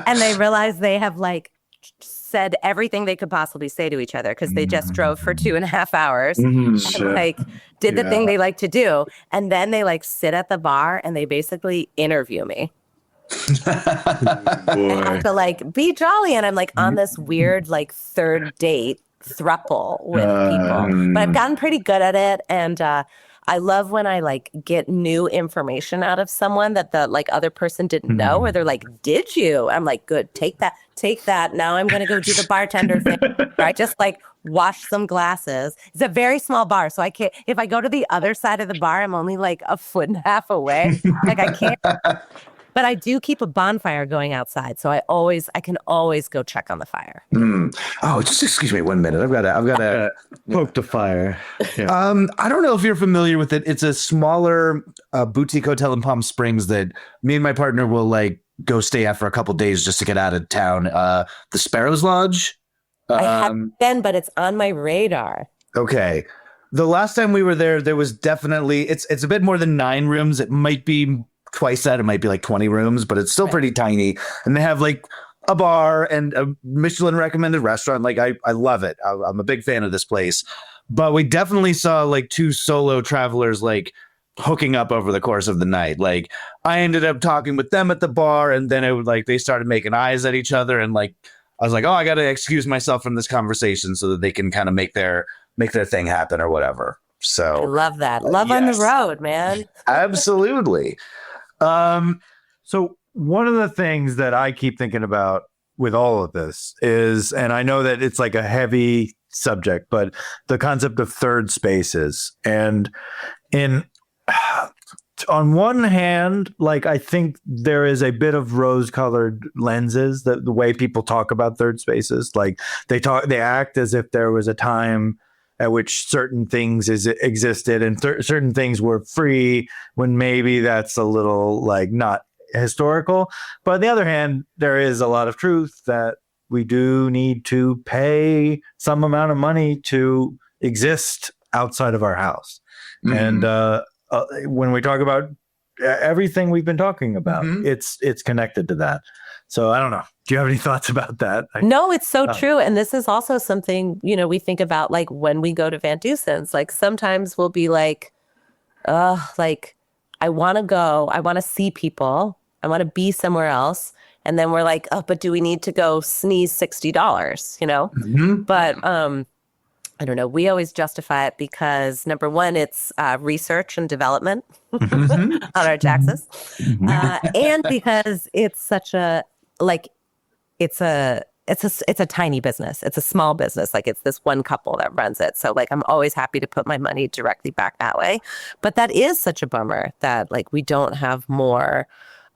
And they realize they have like said everything they could possibly say to each other because they just drove for 2.5 hours and like did the thing they like to do. And then they like sit at the bar and they basically interview me. I have to like be jolly, and I'm like on this weird like 3rd date throuple with people, but I've gotten pretty good at it. And I love when I like get new information out of someone that the like other person didn't know, or they're like, "Did you?" I'm like, "Good, take that. Now I'm gonna go do the bartender thing." Or I just like wash some glasses. It's a very small bar, so I can't. If I go to the other side of the bar, I'm only like 1.5 feet away. Like I can't. But I do keep a bonfire going outside, so I can always go check on the fire. Oh, just excuse me 1 minute. I've got to poke the fire. Yeah. I don't know if you're familiar with it. It's a smaller boutique hotel in Palm Springs that me and my partner will like go stay at for a couple days just to get out of town. The Sparrows Lodge. I haven't been, but it's on my radar. Okay. The last time we were there, there was definitely it's a bit more than 9 rooms. It might be twice that. It might be like 20 rooms, but it's still pretty tiny. And they have like a bar and a Michelin recommended restaurant. Like I love it. I'm a big fan of this place. But we definitely saw like 2 solo travelers like hooking up over the course of the night. Like I ended up talking with them at the bar, and then it would like they started making eyes at each other, and like I was like, oh, I got to excuse myself from this conversation so that they can kind of make their thing happen or whatever. So I love that. Love on the road, man. Absolutely. So one of the things that I keep thinking about with all of this is, and I know that it's like a heavy subject, but the concept of third spaces. And on one hand, like I think there is a bit of rose-colored lenses that the way people talk about third spaces, like they act as if there was a time at which certain things existed and certain things were free, when maybe that's a little like not historical. But on the other hand, there is a lot of truth that we do need to pay some amount of money to exist outside of our house. And when we talk about everything we've been talking about, it's connected to that. So I don't know. Do you have any thoughts about that? No, it's so true. And this is also something, we think about like when we go to Van Dusen's, like sometimes we'll be like, like I want to go, I want to see people, I want to be somewhere else. And then we're like, oh, but do we need to go sneeze $60, But I don't know. We always justify it because number one, it's research and development on our taxes. And because it's such a, like, it's a tiny business. It's a small business. Like it's this one couple that runs it. So like, I'm always happy to put my money directly back that way. But that is such a bummer that like, we don't have more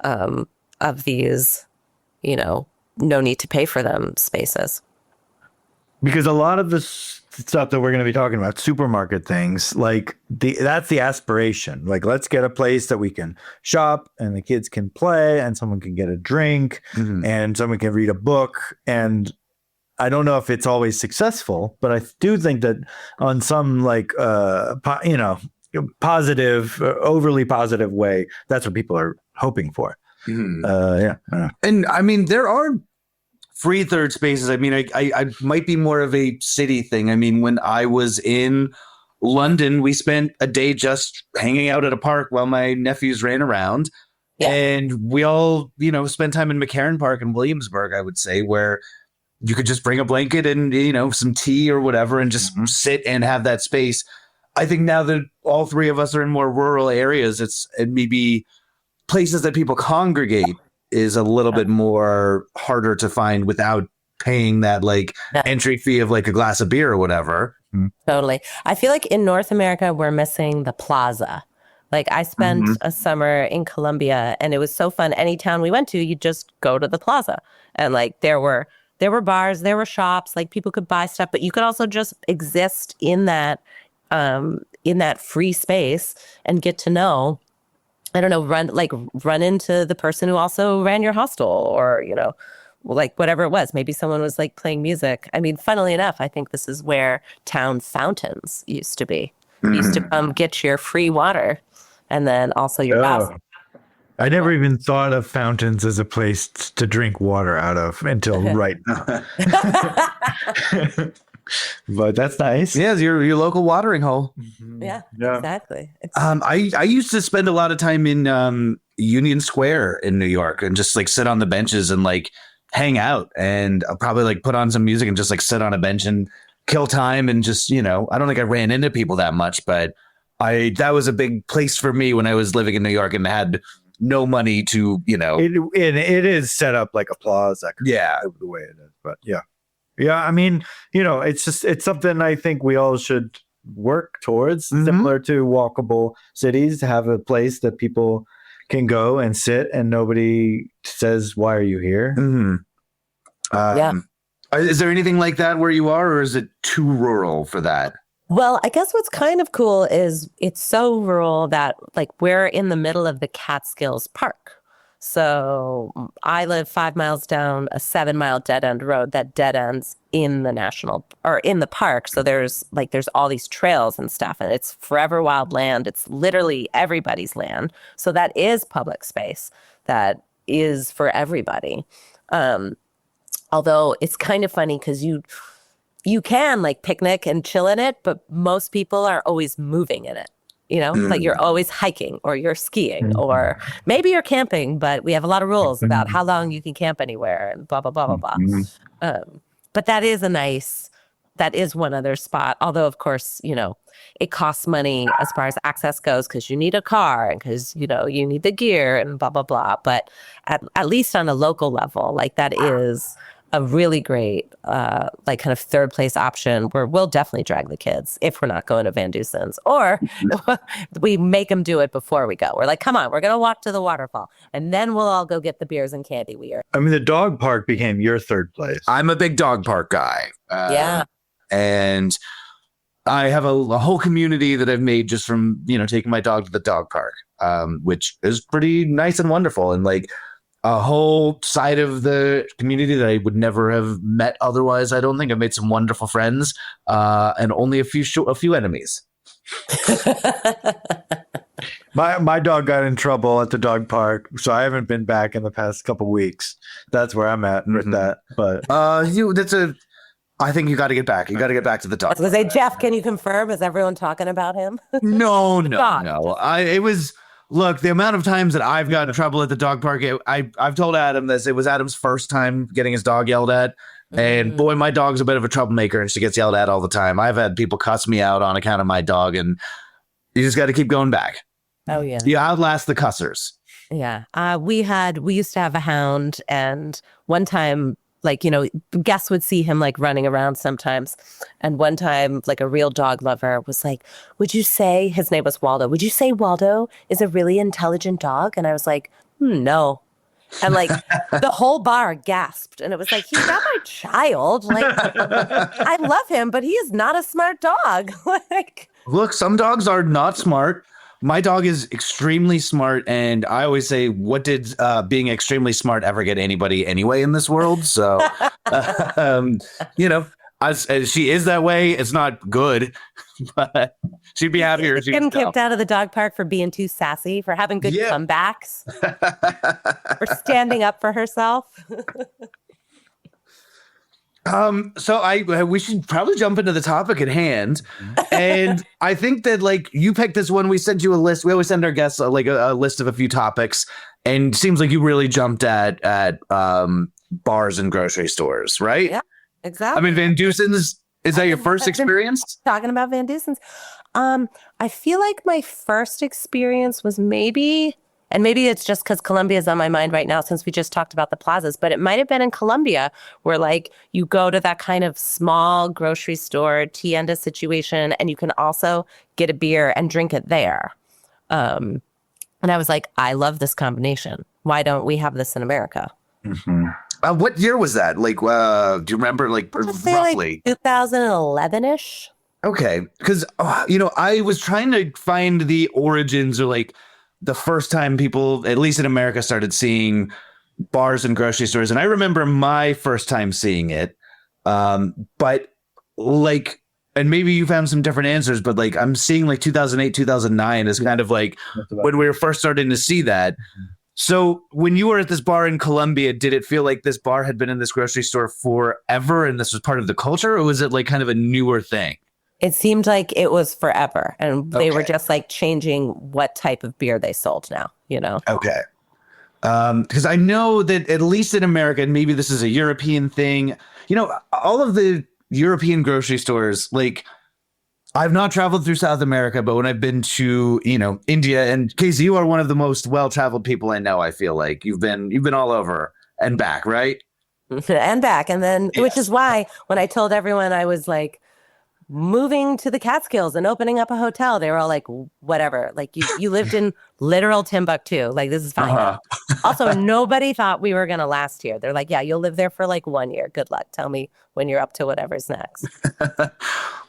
of these, no need to pay for them spaces. Because a lot of this stuff that we're going to be talking about, supermarket things, like that's the aspiration. Like, let's get a place that we can shop and the kids can play and someone can get a drink and someone can read a book. And I don't know if it's always successful, but I do think that on some like, positive, overly positive way, that's what people are hoping for. Yeah. And I mean, there are free third spaces. I mean, I might be more of a city thing. I mean, when I was in London, we spent a day just hanging out at a park while my nephews ran around. Yeah. And we all, spend time in McCarran Park in Williamsburg, I would say, where you could just bring a blanket and, some tea or whatever and just sit and have that space. I think now that all three of us are in more rural areas, it maybe places that people congregate is a little bit more harder to find without paying that entry fee of a glass of beer or whatever. Totally. I feel like in North America, we're missing the plaza. I spent a summer in Colombia and it was so fun. Any town we went to, you just go to the plaza and there were bars, there were shops, people could buy stuff, but you could also just exist in that free space and get to know, I don't know, run into the person who also ran your hostel or, whatever it was. Maybe someone was playing music. I mean, funnily enough, I think this is where town fountains used to be. You used to come get your free water and then also your gas. I never even thought of fountains as a place to drink water out of until right now. But that's nice. Yeah, it's your local watering hole. Yeah, exactly. I used to spend a lot of time in Union Square in New York and just sit on the benches and hang out, and I'll probably put on some music and just sit on a bench and kill time and just, I don't think I ran into people that much, but that was a big place for me when I was living in New York and had no money to, it is set up like a plaza. Yeah. The way it is, but yeah. I mean, it's something I think we all should work towards, similar to walkable cities, to have a place that people can go and sit and nobody says, why are you here? Is there anything like that where you are, or is it too rural for that? Well, I guess what's kind of cool is it's so rural that we're in the middle of the Catskills Park. So I live 5 miles down a 7-mile dead end road that dead ends in the park. So there's all these trails and stuff, and it's forever wild land. It's literally everybody's land. So that is public space that is for everybody. Although it's kind of funny because you can picnic and chill in it, but most people are always moving in it. You're always hiking or you're skiing or maybe you're camping, but we have a lot of rules about how long you can camp anywhere and blah, blah, blah, blah, blah. But that is one other spot. Although, of course, it costs money as far as access goes because you need a car and because, you need the gear and blah, blah, blah. But at least on a local level, that is a really great, kind of third place option where we'll definitely drag the kids if we're not going to Van Dusen's, or we make them do it before we go. We're like, come on, we're going to walk to the waterfall and then we'll all go get the beers and candy we are. I mean, the dog park became your third place. I'm a big dog park guy. Yeah. And I have a whole community that I've made just from, taking my dog to the dog park, which is pretty nice and wonderful. And a whole side of the community that I would never have met otherwise. I don't think I've made some wonderful friends, and only a few enemies. My dog got in trouble at the dog park, so I haven't been back in the past couple weeks. That's where I'm at with that. But I think you got to get back. You got to get back to the dog. I was going to say, Jef, can you confirm? Is everyone talking about him? No. Look, the amount of times that I've gotten in trouble at the dog park, I've told Adam this. It was Adam's first time getting his dog yelled at. And boy, my dog's a bit of a troublemaker and she gets yelled at all the time. I've had people cuss me out on account of my dog, and you just got to keep going back. Oh, yeah. You outlast the cussers. Yeah. We used to have a hound, and one time, guests would see him running around sometimes. And one time, a real dog lover was like, would you say, his name was Waldo, would you say Waldo is a really intelligent dog? And I was like, no. And the whole bar gasped. And it was like, he's not my child. I love him, but he is not a smart dog. Look, some dogs are not smart. My dog is extremely smart, and I always say, what did being extremely smart ever get anybody anyway in this world? So, as she is that way, it's not good, but she'd be happier if she getting kicked out of the dog park for being too sassy, for having good comebacks, for standing up for herself. So we should probably jump into the topic at hand. And I think that you picked this one. We sent you a list. We always send our guests a list of a few topics. and it seems like you really jumped at bars and grocery stores, right? Yeah, exactly. I mean, Van Dusen's, is that your first experience? Talking about Van Dusen's. I feel like my first experience was maybe, and maybe it's just because Colombia is on my mind right now since we just talked about the plazas, but it might have been in Colombia where like you go to that kind of small grocery store, tienda situation, and you can also get a beer and drink it there. And I was like, I love this combination. Why don't we have this in America? Mm-hmm. What year was that? Like, do you remember, like, roughly? Like 2011-ish. Okay, because I was trying to find the origins or like the first time people, at least in America, started seeing bars and grocery stores, and I remember my first time seeing it. But like, and maybe you found some different answers, but like I'm seeing like 2008, 2009 is kind of like when we were first starting to see that. So when you were at this bar in Colombia, did it feel like this bar had been in this grocery store forever and this was part of the culture, or was it like kind of a newer thing? It seemed like it was forever, and they were just like changing what type of beer they sold now, Okay. Because I know that at least in America, and maybe this is a European thing, all of the European grocery stores, like I've not traveled through South America, but when I've been to, India, and Casey, you are one of the most well-traveled people I know, I feel like. You've been all over and back, right? And back. And then, which is why when I told everyone I was like, moving to the Catskills and opening up a hotel, they were all like, whatever, like you lived in literal Timbuktu, like this is fine. Also, nobody thought we were gonna last here. They're like, yeah, you'll live there for like 1 year, good luck, tell me when you're up to whatever's next.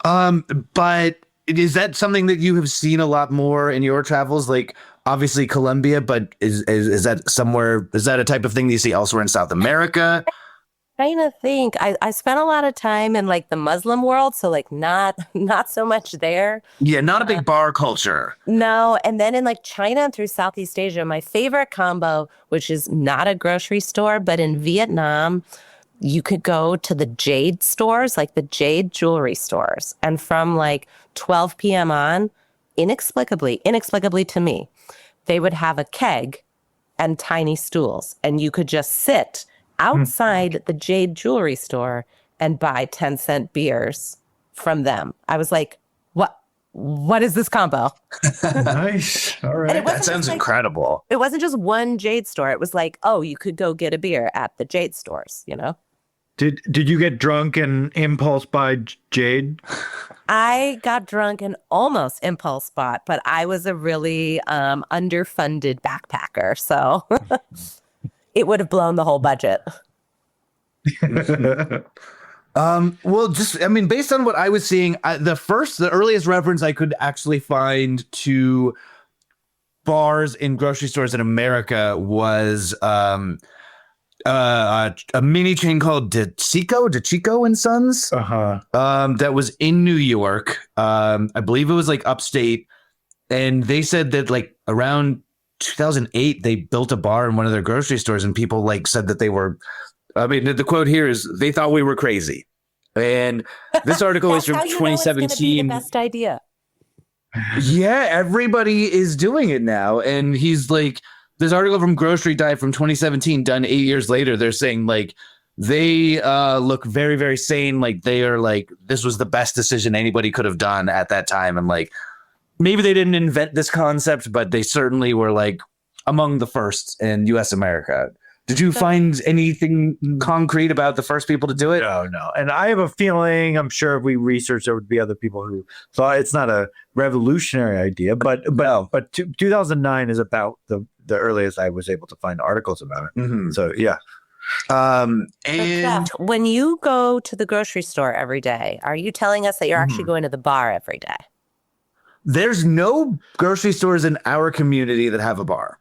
But is that something that you have seen a lot more in your travels, like obviously Colombia, but is that a type of thing that you see elsewhere in South America? Trying to think. I spent a lot of time in like the Muslim world, so like not so much there. Yeah, not a big bar culture. No, and then in like China and through Southeast Asia, my favorite combo, which is not a grocery store, but in Vietnam, you could go to the jade stores, like the jade jewelry stores, and from like 12 p.m. on, inexplicably to me, they would have a keg and tiny stools, and you could just sit outside the jade jewelry store and buy 10-cent beers from them. I was like, what is this combo? Nice. All right. That sounds incredible. It wasn't just one jade store. It was like, oh, you could go get a beer at the jade stores, Did you get drunk and impulse buy jade? I got drunk and almost impulse bought, but I was a really underfunded backpacker, so it would have blown the whole budget. Well, based on what I was seeing, the earliest reference I could actually find to bars in grocery stores in America was a mini chain called DeChico and Sons. That was in New York. I believe it was like upstate, and they said that like around 2008 they built a bar in one of their grocery stores, and people like said that they were, the quote here is they thought we were crazy. And this article is from 2017. The best idea. Yeah, everybody is doing it now. And he's like, this article from Grocery Diet from 2017 done 8 years later, they're saying like they look very, very sane. Like they are like, this was the best decision anybody could have done at that time. And like, maybe they didn't invent this concept, but they certainly were like among the first in US America. Did you find anything concrete about the first people to do it? No. And I have a feeling, I'm sure if we researched, there would be other people who thought it's not a revolutionary idea, but 2009 is about the earliest I was able to find articles about it. Mm-hmm. So, yeah. And when you go to the grocery store every day, are you telling us that you're actually going to the bar every day? there's no grocery stores in our community that have a bar.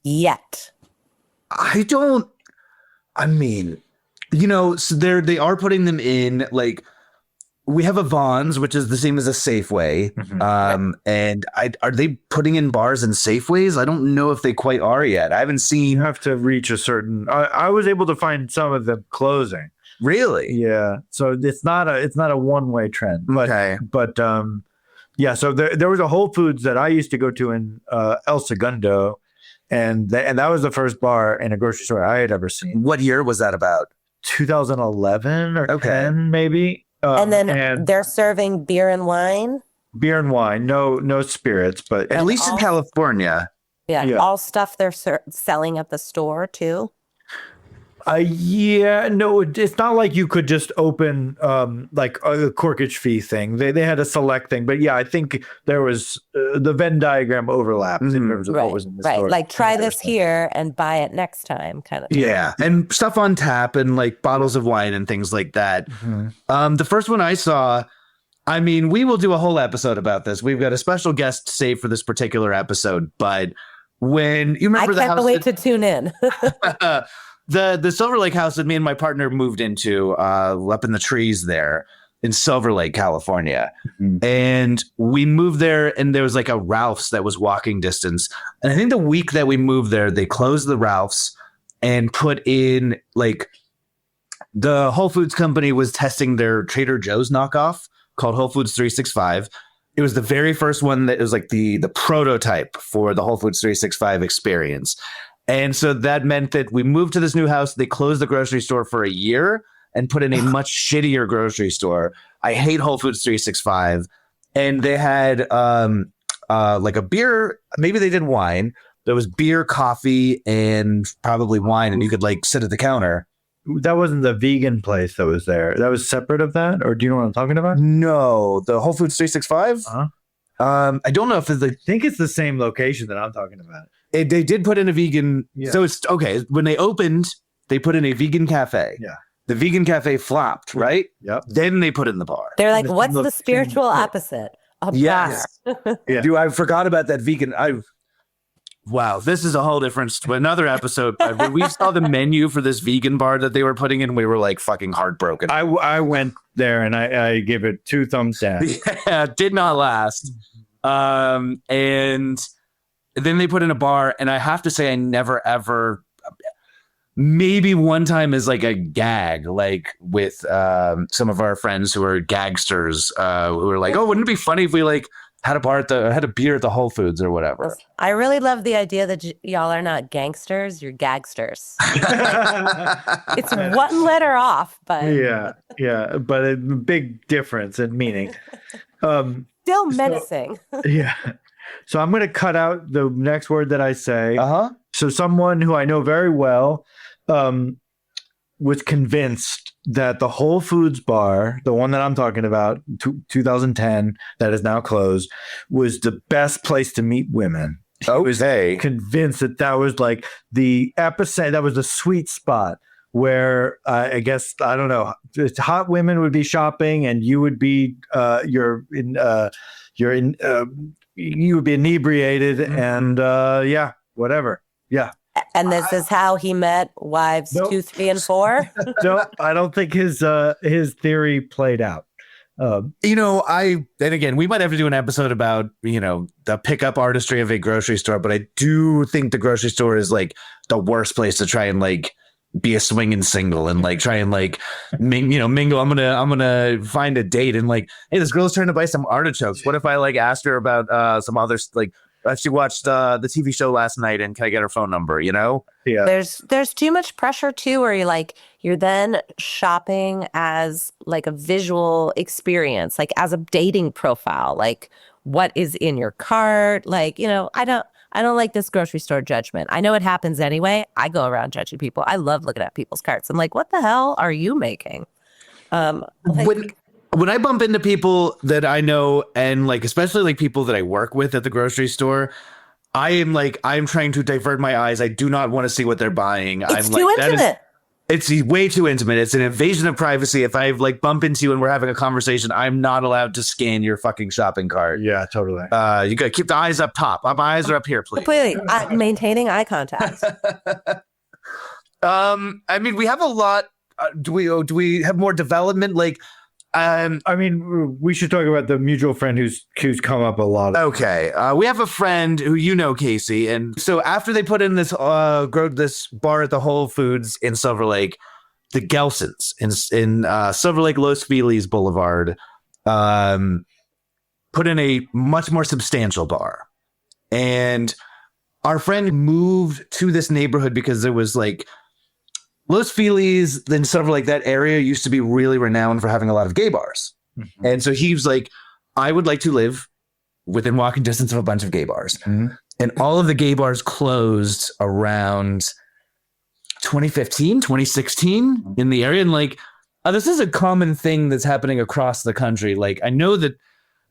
Yet. So they are putting them in, like, we have a Vons, which is the same as a Safeway. Mm-hmm. And are they putting in bars and Safeways? I don't know if they quite are yet. I haven't seen. You have to reach a certain. I was able to find some of them closing. Really? Yeah. So it's not a one-way trend. But, okay. But yeah. So there was a Whole Foods that I used to go to in El Segundo, And that was the first bar in a grocery store I had ever seen. What year was that about? 2011 or 10, maybe. And then they're serving beer and wine. Beer and wine, no spirits, but At least in California. Yeah, all stuff they're selling at the store too. No, it's not like you could just open like a corkage fee thing. They had a select thing, but yeah, I think there was the Venn diagram overlapped in terms of what was in the store. Like try this here and buy it next time, kind of thing. Yeah, and stuff on tap and like bottles of wine and things like that. The first one I saw, I mean, we will do a whole episode about this. We've got a special guest saved for this particular episode, but when you remember the house, I can't wait to tune in. The Silver Lake house that me and my partner moved into up in the trees there in Silver Lake, California. And we moved there and there was like a Ralph's that was walking distance. And I think the week that we moved there, they closed the Ralph's and put in like the Whole Foods company was testing their Trader Joe's knockoff called Whole Foods 365. It was the very first one that was like the prototype for the Whole Foods 365 experience. And so that meant that we moved to this new house. They closed the grocery store for a year and put in a much shittier grocery store. I hate Whole Foods 365. And they had like a beer. Maybe they did wine. There was beer, coffee, and probably wine. And you could like sit at the counter. That wasn't the vegan place that was there. That was separate of that? Or do you know what I'm talking about? No, the Whole Foods 365. I don't know if it's I think it's the same location that I'm talking about. They did put in a vegan. Yeah. So it's okay. When they opened, they put in a vegan cafe. Yeah. The vegan cafe flopped, right? Yep. Then they put in the bar. They're like, what's the spiritual opposite? A bar. Yeah. Dude, I forgot about that vegan. Wow, this is a whole different, another episode. When we saw the menu for this vegan bar that they were putting in, we were like fucking heartbroken. I went there and I give it 2 thumbs down. Yeah, did not last. And then they put in a bar, and I have to say, I never ever. Maybe one time as like a gag, like with some of our friends who are gagsters, who were like, "Oh, wouldn't it be funny if we like had a beer at the Whole Foods or whatever?" I really love the idea that y'all are not gangsters, you're gagsters. It's one letter off, but yeah, but a big difference in meaning. Still menacing. So I'm going to cut out the next word that I say. So someone who I know very well was convinced that the Whole Foods bar, the one that I'm talking about, 2010, that is now closed, was the best place to meet women. He was convinced that was like the epicenter, that was the sweet spot where I guess, I don't know, hot women would be shopping and you would be, you would be inebriated and whatever. Yeah. And this is how he met wives 2, 3, and 4. No, I don't think his theory played out. And again, we might have to do an episode about, the pickup artistry of a grocery store, but I do think the grocery store is like the worst place to try and like be a swinging single and like try and like mingle. I'm gonna find a date and like, hey, this girl's trying to buy some artichokes. What if I like asked her about some others, like she watched the TV show last night and can I get her phone number? Yeah. There's too much pressure too, where you're then shopping as like a visual experience, like as a dating profile, like what is in your cart, like I don't like this grocery store judgment. I know it happens anyway. I go around judging people. I love looking at people's carts. I'm like, what the hell are you making? When I bump into people that I know and like, especially like people that I work with at the grocery store, I'm trying to divert my eyes. I do not want to see what they're buying. It's too intimate. It's way too intimate. It's an invasion of privacy. If I like bump into you and we're having a conversation, I'm not allowed to scan your fucking shopping cart. Yeah, totally. You got to keep the eyes up top. My eyes are up here, please. Completely. Maintaining eye contact. We have a lot. Do we have more development? Like, we should talk about the mutual friend who's come up a lot. Okay. We have a friend who Casey. And so after they put in this this bar at the Whole Foods in Silver Lake, the Gelsons in Silver Lake, Los Feliz Boulevard, put in a much more substantial bar. And our friend moved to this neighborhood because there was like Los Feliz, then sort of like that area used to be really renowned for having a lot of gay bars. Mm-hmm. And so he was like, I would like to live within walking distance of a bunch of gay bars. Mm-hmm. And all of the gay bars closed around 2015, 2016 in the area. And like, this is a common thing that's happening across the country. Like, I know that,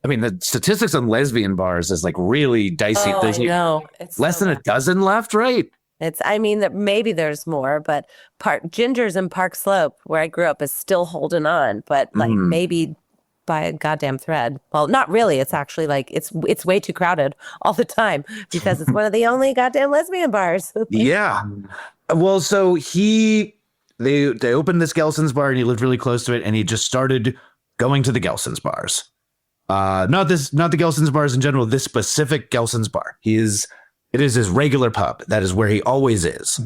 I mean, the statistics on lesbian bars is like really dicey. Oh, There's I know. It's less so than a dozen left, right? I mean, that maybe there's more, but Ginger's in Park Slope, where I grew up, is still holding on, but like maybe by a goddamn thread. Well, not really. It's actually like it's way too crowded all the time because it's one of the only goddamn lesbian bars. Yeah. Well, so they opened this Gelson's bar and he lived really close to it, and he just started going to the Gelson's not the Gelson's bars in general, this specific Gelson's bar. It is his regular pub. That is where he always is.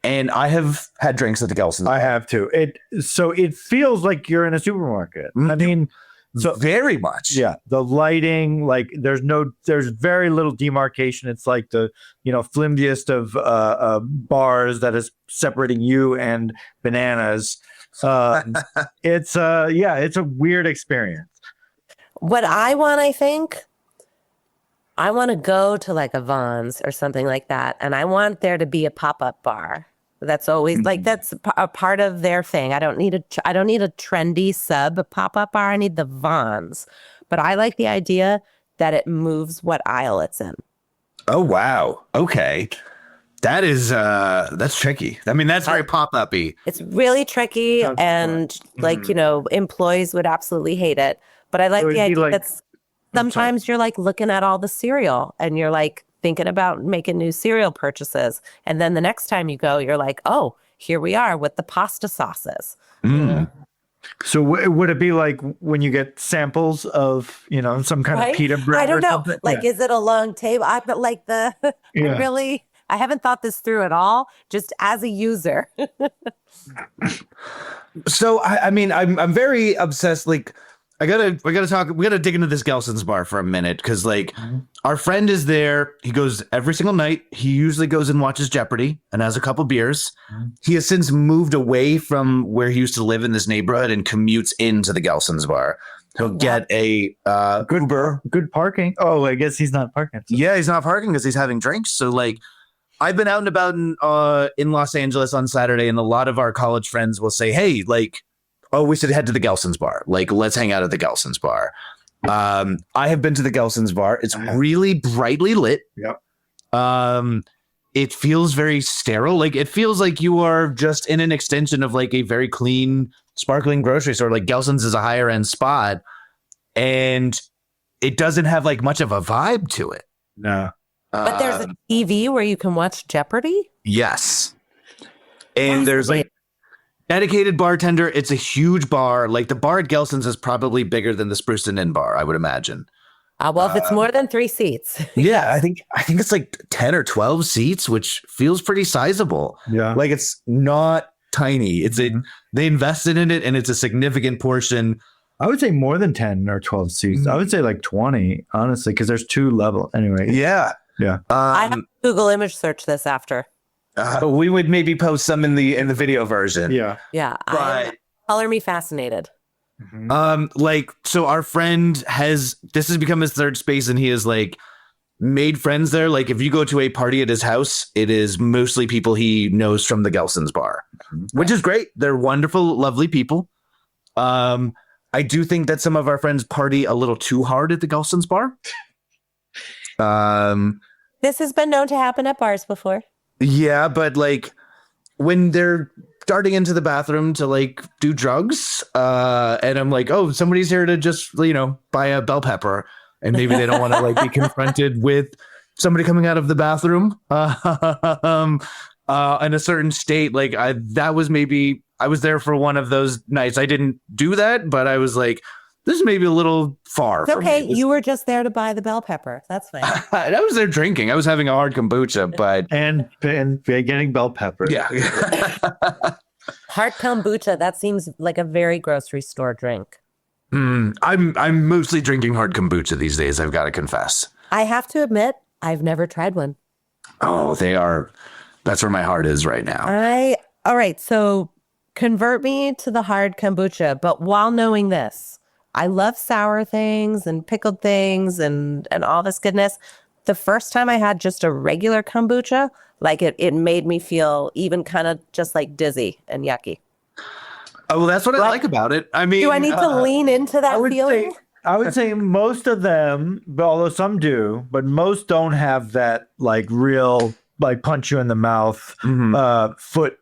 And I have had drinks at the Gelson's. I have too. So it feels like you're in a supermarket. I mean, so very much. Yeah. The lighting, like there's very little demarcation. It's like the, flimsiest of bars that is separating you and bananas. It's a weird experience. What I want, I want to go to like a Vaughn's or something like that. And I want there to be a pop-up bar. That's always like, that's a part of their thing. I don't need a trendy sub pop-up bar. I need the Vaughn's. But I like the idea that it moves what aisle it's in. Oh, wow. Okay. That is, that's tricky. I mean, that's very pop-up-y. It's really tricky. And like, employees would absolutely hate it. But I like the idea that's sometimes you're like looking at all the cereal and you're like thinking about making new cereal purchases. And then the next time you go, you're like, oh, here we are with the pasta sauces. So would it be like when you get samples of, some kind of pita bread? I don't or know. something? Like, is it a long table? But like I haven't thought this through at all, just as a user. So, I mean, I'm very obsessed. Like, we gotta dig into this Gelson's bar for a minute. Cause like our friend is there. He goes every single night. He usually goes and watches Jeopardy and has a couple beers. He has since moved away from where he used to live in this neighborhood and commutes into the Gelson's bar. He'll get a Uber. Good parking. Oh, I guess he's not parking. Yeah, he's not parking because he's having drinks. So like, I've been out and about in Los Angeles on Saturday, and a lot of our college friends will say, hey, like, oh, we should head to the Gelson's bar. Like, let's hang out at the Gelson's bar. I have been to the Gelson's bar. It's really brightly lit. Yep. It feels very sterile. Like, it feels like you are just in an extension of like a very clean, sparkling grocery store. Like, Gelson's is a higher end spot, and it doesn't have like much of a vibe to it. No. But there's a TV where you can watch Jeopardy? Yes. And there's like dedicated bartender. It's a huge bar. Like the bar at Gelson's is probably bigger than the Spruceton Inn bar, I would imagine. Well, if it's more than 3 seats. Yeah, I think it's like 10 or 12 seats, which feels pretty sizable. Yeah. Like it's not tiny. It's they invested in it, and it's a significant portion. I would say more than 10 or 12 seats. I would say like 20, honestly, because there's 2 levels. Anyway. Yeah. Yeah. I have to Google image search this after. We would maybe post some in the video version. Yeah. Yeah. But Color me fascinated. like, so our friend this has become his third space, and he has like made friends there. Like, if you go to a party at his house, it is mostly people he knows from the Gelson's bar, which is great. They're wonderful, lovely people. I do think that some of our friends party a little too hard at the Gelson's bar. This has been known to happen at bars before. Yeah, but like when they're darting into the bathroom to like do drugs, and I'm like, oh, somebody's here to just, buy a bell pepper, and maybe they don't want to like be confronted with somebody coming out of the bathroom in a certain state. Like I was there for one of those nights. I didn't do that, but I was like, this is maybe a little far. It's okay. Me. You were just there to buy the bell pepper. That's fine. I was there drinking. I was having a hard kombucha, but and getting bell pepper. Yeah. Hard kombucha. That seems like a very grocery store drink. I'm mostly drinking hard kombucha these days, I've got to confess. I have to admit, I've never tried one. Oh, they are. That's where my heart is right now. All right. So convert me to the hard kombucha, but while knowing this, I love sour things and pickled things and all this goodness. The first time I had just a regular kombucha, like it made me feel even kind of just like dizzy and yucky. Oh, well, that's what I like about it. I mean, Do I need to lean into that feeling? I would say most of them, but although some do, but most don't have that like real like punch you in the mouth foot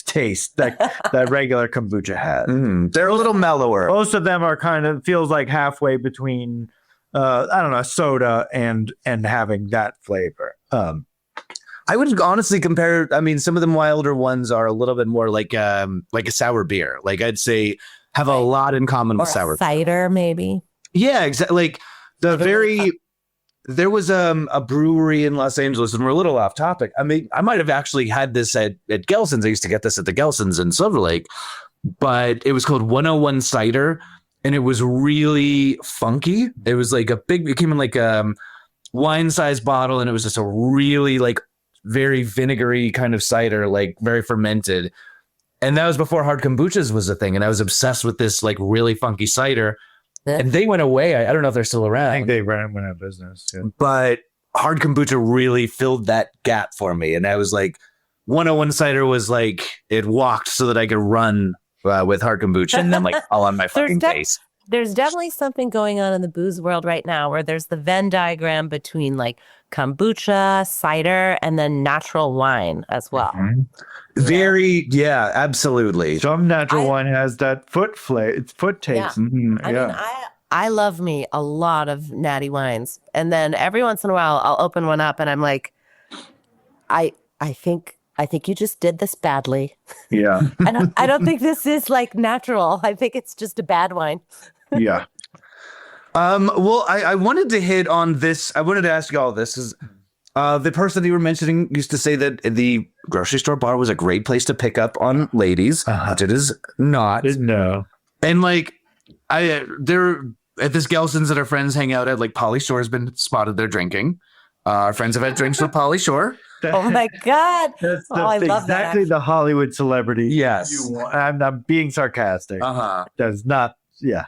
taste that regular kombucha has. They're a little mellower. Most of them are kind of feels like halfway between I don't know, soda and having that flavor. I would honestly compare. I mean, some of the milder ones are a little bit more like a sour beer. Like I'd say have a lot in common with sour cider, maybe. Yeah, exactly. Like there was a brewery in Los Angeles, and we're a little off topic. I mean, I might have actually had this at Gelson's. I used to get this at the Gelson's in Silver Lake, but it was called 101 Cider, and it was really funky. It was like it came in like a wine-sized bottle, and it was just a really like very vinegary kind of cider, like very fermented. And that was before hard kombuchas was a thing. And I was obsessed with this like really funky cider. And they went away. I don't know if they're still around. I think they went out of business. Yeah. But hard kombucha really filled that gap for me. And I was like, 101 cider was like, it walked so that I could run with hard kombucha. And then like all on my fucking face. There's definitely something going on in the booze world right now where there's the Venn diagram between like kombucha, cider, and then natural wine as well. Very, absolutely. Some natural wine has that foot taste. I mean, I love me a lot of natty wines. And then every once in a while I'll open one up and I'm like, I think you just did this badly. Yeah. I don't think this is like natural. I think it's just a bad wine. Yeah. Well, I wanted to hit on this. I wanted to ask you all this is the person that you were mentioning used to say that the grocery store bar was a great place to pick up on ladies. It is not. No. And like they're at this Gelson's that our friends hang out at, like Pauly Shore has been spotted there drinking. Our friends have had drinks with Pauly Shore. Oh my God. I love that. Exactly the Hollywood celebrity. Yes. I'm not being sarcastic. That's not, yeah.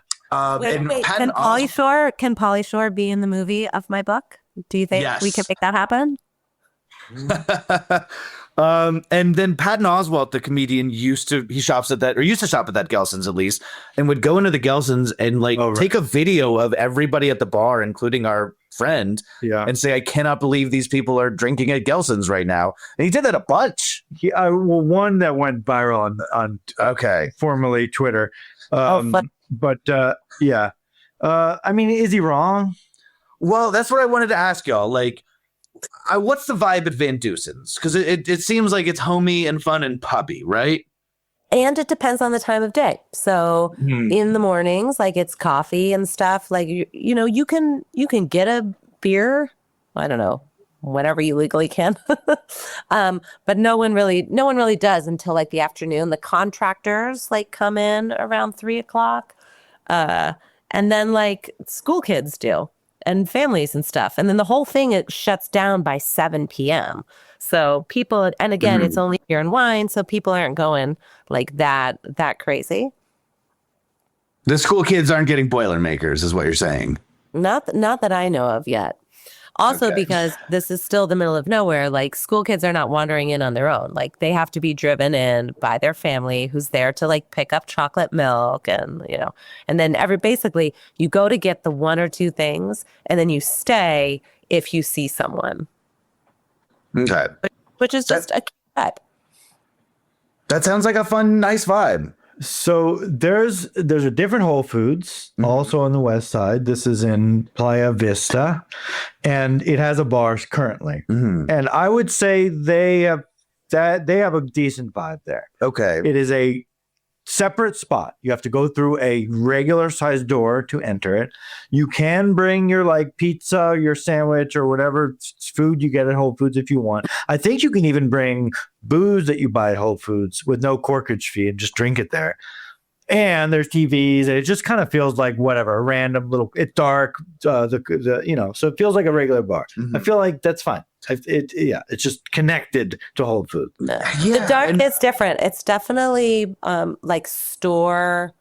Wait, can Pauly Shore be in the movie of my book? Do you think we can make that happen? And then Patton Oswalt, the comedian, used to shop at that Gelson's at least, and would go into the Gelson's and like take a video of everybody at the bar, including our friend, and say, I cannot believe these people are drinking at Gelson's right now. And he did that a bunch. One that went viral on formerly Twitter. But I mean, is he wrong? Well, that's what I wanted to ask y'all. Like, what's the vibe at Van Deusen's? Because it seems like it's homey and fun and puppy, right? And it depends on the time of day. So in the mornings, like it's coffee and stuff. Like you know, you can get a beer. I don't know, whenever you legally can. But no one really does until like the afternoon. The contractors like come in around 3:00, and then like school kids do. And families and stuff. And then the whole thing, it shuts down by 7 p.m. So people, and again, it's only beer and wine. So people aren't going like that crazy. The school kids aren't getting Boilermakers is what you're saying. Not that I know of yet. Also, because this is still the middle of nowhere, like school kids are not wandering in on their own. Like they have to be driven in by their family who's there to like pick up chocolate milk and, you know, and then basically you go to get the one or two things and then you stay if you see someone. Okay. Which is just a vibe. That sounds like a fun, nice vibe. So there's a different Whole Foods also on the west side. This is in Playa Vista, and it has a bar currently. And I would say they have a decent vibe there. Okay, it is a separate spot. You have to go through a regular sized door to enter it. You can bring your like pizza, your sandwich, or whatever food you get at Whole Foods if you want. I think you can even bring booze that you buy at Whole Foods with no corkage fee and just drink it there. and there's TVs, and it just kind of feels like whatever, a random little. It's dark, so it feels like a regular bar. I feel like that's fine. It's just connected to Whole Foods. The dark is different. It's definitely like store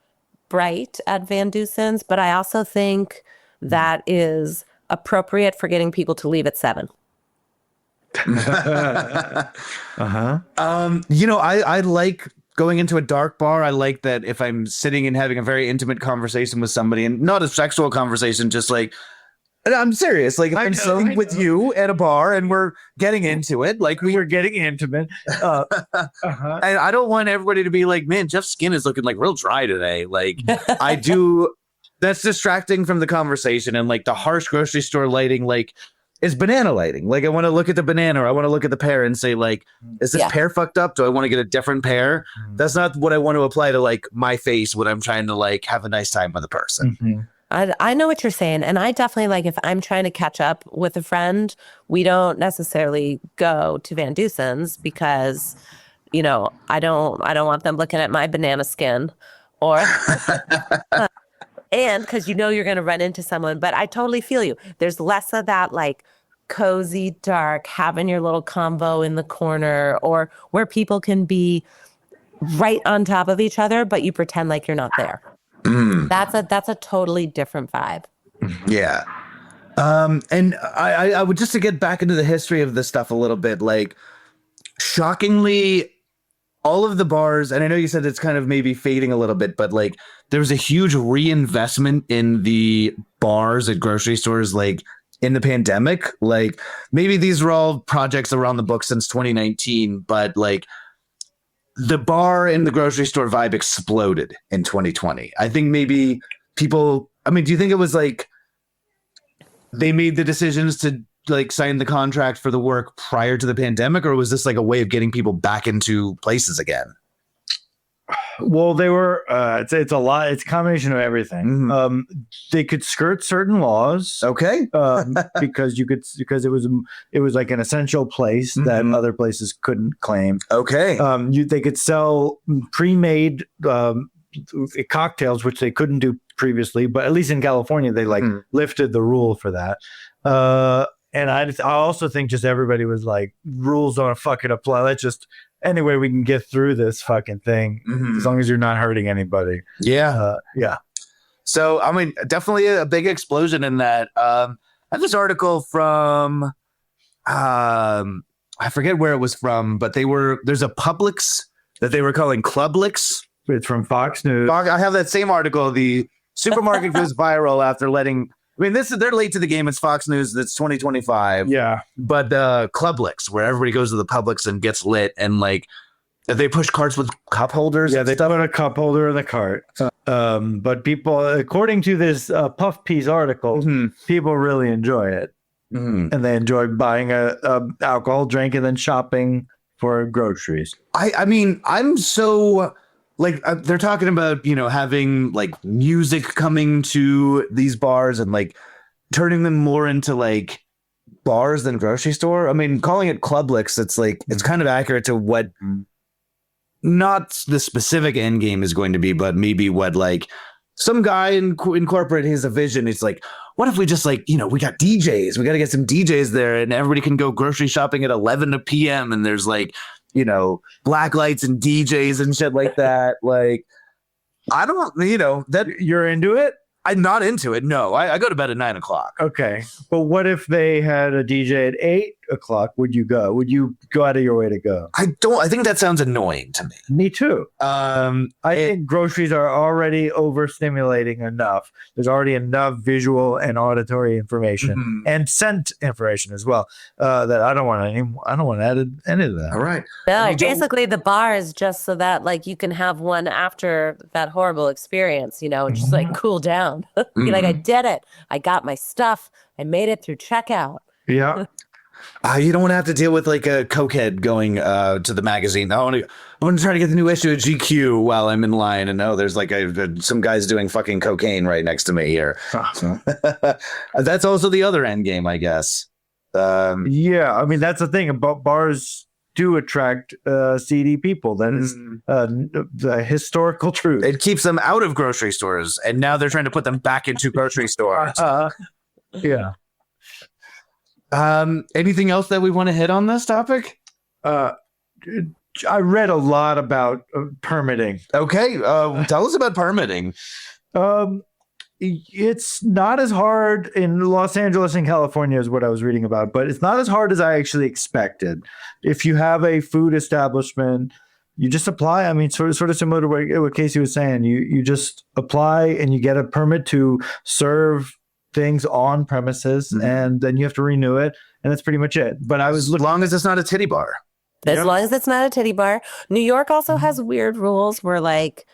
bright at Van Dusen's, but I also think that is appropriate for getting people to leave at 7. I like going into a dark bar. I like that if I'm sitting and having a very intimate conversation with somebody, and not a sexual conversation, just like, and I'm serious. Like if I'm sitting with you at a bar and we're getting into it, like we're getting intimate. And I don't want everybody to be like, man, Jeff's skin is looking like real dry today. Like I do. That's distracting from the conversation, and like the harsh grocery store lighting, like is banana lighting. Like I want to look at the banana, or I want to look at the pear and say like, is this pear fucked up? Do I want to get a different pear? That's not what I want to apply to like my face when I'm trying to like have a nice time with a person. I know what you're saying. And I definitely like if I'm trying to catch up with a friend, we don't necessarily go to Van Dusen's because, I don't want them looking at my banana skin or and because you're going to run into someone. But I totally feel you. There's less of that like cozy, dark, having your little convo in the corner, or where people can be right on top of each other, but you pretend like you're not there. That's a totally different vibe. Yeah. And I would, just to get back into the history of this stuff a little bit, like shockingly, all of the bars, and I know you said it's kind of maybe fading a little bit, but like there was a huge reinvestment in the bars at grocery stores, like in the pandemic. Like maybe these were all projects around the book since 2019, but like the bar and the grocery store vibe exploded in 2020. I think maybe people, do you think it was like they made the decisions to like sign the contract for the work prior to the pandemic, or was this like a way of getting people back into places again? Well, they were, it's a lot. It's a combination of everything. They could skirt certain laws. Okay. because it was like an essential place that other places couldn't claim. Okay. They could sell pre-made cocktails, which they couldn't do previously, but at least in California, they lifted the rule for that. And I also think just everybody was like, rules don't fucking apply. Let's just, anyway, we can get through this fucking thing as long as you're not hurting anybody. Yeah. Yeah. So, definitely a big explosion in that. I have this article from, I forget where it was from, but there's a Publix that they were calling Clublix. It's from Fox News. I have that same article. The supermarket goes viral after letting, they're late to the game. It's Fox News. That's 2025. Yeah. But Clublix, where everybody goes to the Publix and gets lit, and like they push carts with cup holders. Yeah, they put a cup holder in the cart. But people, according to this Puff Piece article, people really enjoy it. And they enjoy buying a alcohol drink and then shopping for groceries. I'm so... like they're talking about, having like music coming to these bars and like turning them more into like bars than grocery store. Calling it Clublix, it's like, it's kind of accurate to what not the specific end game is going to be, but maybe what like some guy incorporate his vision. It's like, what if we just like, we got DJs, we got to get some DJs there and everybody can go grocery shopping at 11 p.m. and there's like, black lights and DJs and shit like that. Like, I don't, that you're into it. I'm not into it. No, I go to bed at 9 o'clock. Okay. But what if they had a DJ at 8 o'clock? Would you go? Would you go out of your way to go? I think that sounds annoying to me. Me too. I think groceries are already overstimulating enough. There's already enough visual and auditory information and scent information as well that I don't want to add any of that. All right. No, basically the bar is just so that like you can have one after that horrible experience, and just like cool down. Be like, I did it. I got my stuff. I made it through checkout. Yeah. You don't want to have to deal with like a cokehead going to the magazine. I want to try to get the new issue of GQ while I'm in line, and there's like some guys doing fucking cocaine right next to me here. So, that's also the other end game, I guess. Yeah, that's the thing about bars. do attract seedy people. That is the historical truth. It keeps them out of grocery stores, and now they're trying to put them back into grocery stores. Yeah. Anything else that we want to hit on this topic? I read a lot about permitting. Okay, tell us about permitting. It's not as hard in Los Angeles and California is what I was reading about, but it's not as hard as I actually expected. If you have a food establishment, you just apply. I mean, sort of similar to what Casey was saying. You just apply and you get a permit to serve things on premises, and then you have to renew it, and that's pretty much it. But I was As long as it's not a titty bar. As long as it's not a titty bar. New York also has weird rules where like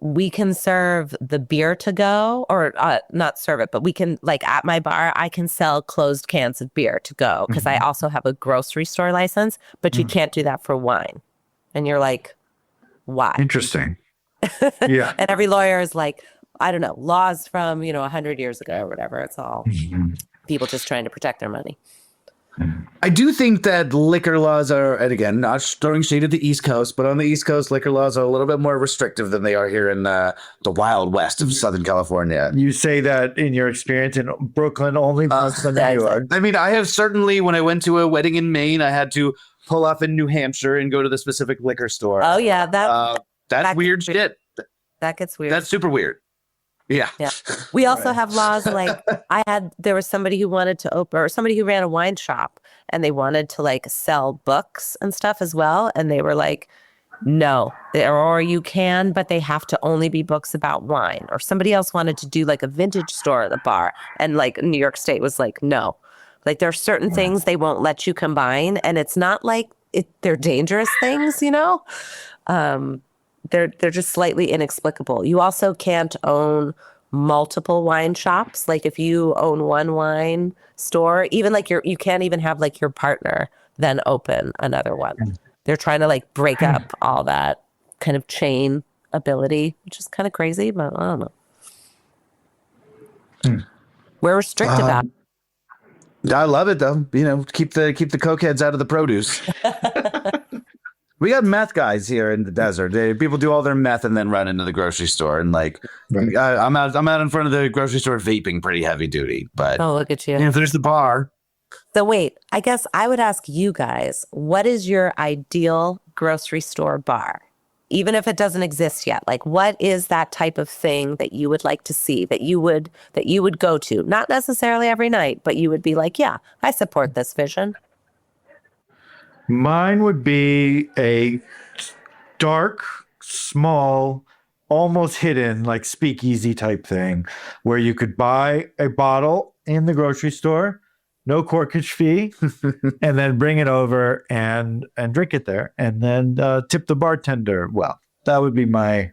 we can serve the beer to go, or not serve it, but we can, like at my bar, I can sell closed cans of beer to go because I also have a grocery store license, but you can't do that for wine. And you're like, why? interesting. Yeah. And every lawyer is like, I don't know, laws from, 100 years ago or whatever. It's all people just trying to protect their money. I do think that liquor laws are, and again, not throwing shade at the East Coast, but on the East Coast, liquor laws are a little bit more restrictive than they are here in the Wild West of Southern California. You say that in your experience in Brooklyn only once than New York. I mean, I have certainly, when I went to a wedding in Maine, I had to pull off in New Hampshire and go to the specific liquor store. Oh, yeah. That's that weird gets weird. shit. That gets weird. That's super weird. Yeah. Yeah. We also have laws like there was somebody who wanted to open, or somebody who ran a wine shop, and they wanted to like sell books and stuff as well. And they were like, no, or you can, but they have to only be books about wine. Or somebody else wanted to do like a vintage store at the bar. And like New York State was like, no, like there are certain things they won't let you combine. And it's not like they're dangerous things, They're just slightly inexplicable. You also can't own multiple wine shops. Like if you own one wine store, even like you can't even have like your partner then open another one. They're trying to like break up all that kind of chain ability, which is kind of crazy, but I don't know. We're restricted about it. I love it though. Keep the cokeheads out of the produce. We got meth guys here in the desert. People do all their meth and then run into the grocery store. And like, I'm out in front of the grocery store vaping pretty heavy duty. But Oh, look at you. if there's the bar, So wait, I guess I would ask you guys, what is your ideal grocery store bar? Even if it doesn't exist yet, like what is that type of thing that you would like to see, that you would go to? Not necessarily every night, but you would be like, yeah, I support this vision. Mine would be a dark, small, almost hidden, like speakeasy type thing, where you could buy a bottle in the grocery store, no corkage fee, and then bring it over and drink it there, and then tip the bartender. Well, that would be my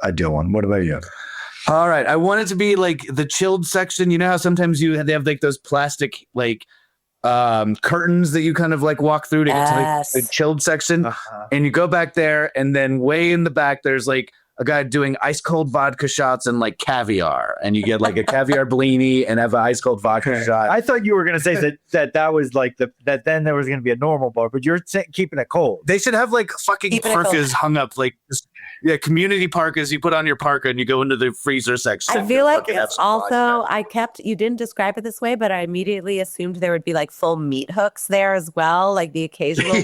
ideal one. What about you? all right. I want it to be like the chilled section. You know how sometimes they have like those plastic like curtains that you kind of like walk through to get to like, the chilled section, and you go back there, and then way in the back there's like a guy doing ice cold vodka shots and like caviar, and you get like a caviar blini and have an ice cold vodka shot. I thought you were going to say that was like that then there was going to be a normal bar, but you're keeping it cold. They should have like fucking parkas hung up, like community parkas you put on your parka and you go into the freezer section. I feel like it's also, you didn't describe it this way, but I immediately assumed there would be like full meat hooks there as well, like the occasional.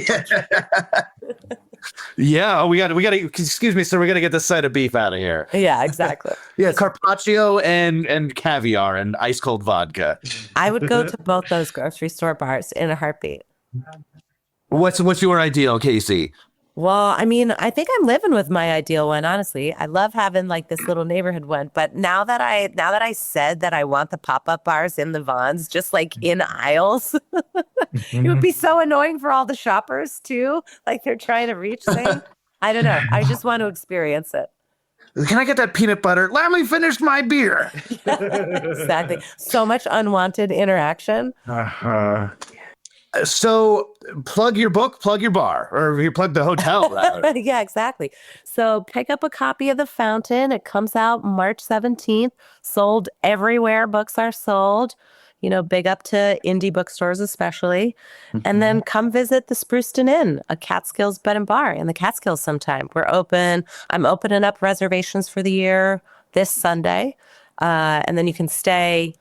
Yeah, we got to. Excuse me, sir. We got to get this side of beef out of here. Yeah, exactly. Yeah, carpaccio and caviar and ice cold vodka. I would go to both those grocery store bars in a heartbeat. What's your ideal, Casey? Well, I mean, I think I'm living with my ideal one, honestly. I love having like this little neighborhood one, but now that I said that I want the pop-up bars in the Vons, just like in aisles, it would be so annoying for all the shoppers too. Like they're trying to reach things. I don't know. I just want to experience it. Can I get that peanut butter? Let me finish my beer. Exactly. So much unwanted interaction. So plug your book, plug your bar, or you plug the hotel, rather. Yeah, exactly. So pick up a copy of The Fountain. It comes out March 17th, sold everywhere books are sold. big up to indie bookstores especially. And then come visit the Spruceton Inn, a Catskills bed and bar in the Catskills sometime. We're open. I'm opening up reservations for the year this Sunday. And then you can stay.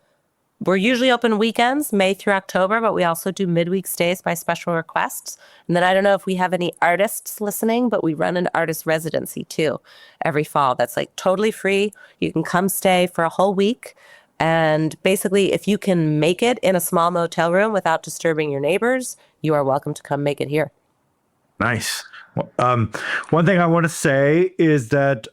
We're usually open weekends, May through October, but we also do midweek stays by special requests. And then I don't know if we have any artists listening, but we run an artist residency too every fall. That's like totally free. You can come stay for a whole week. And basically, if you can make it in a small motel room without disturbing your neighbors, you are welcome to come make it here. Nice. One thing I want to say is that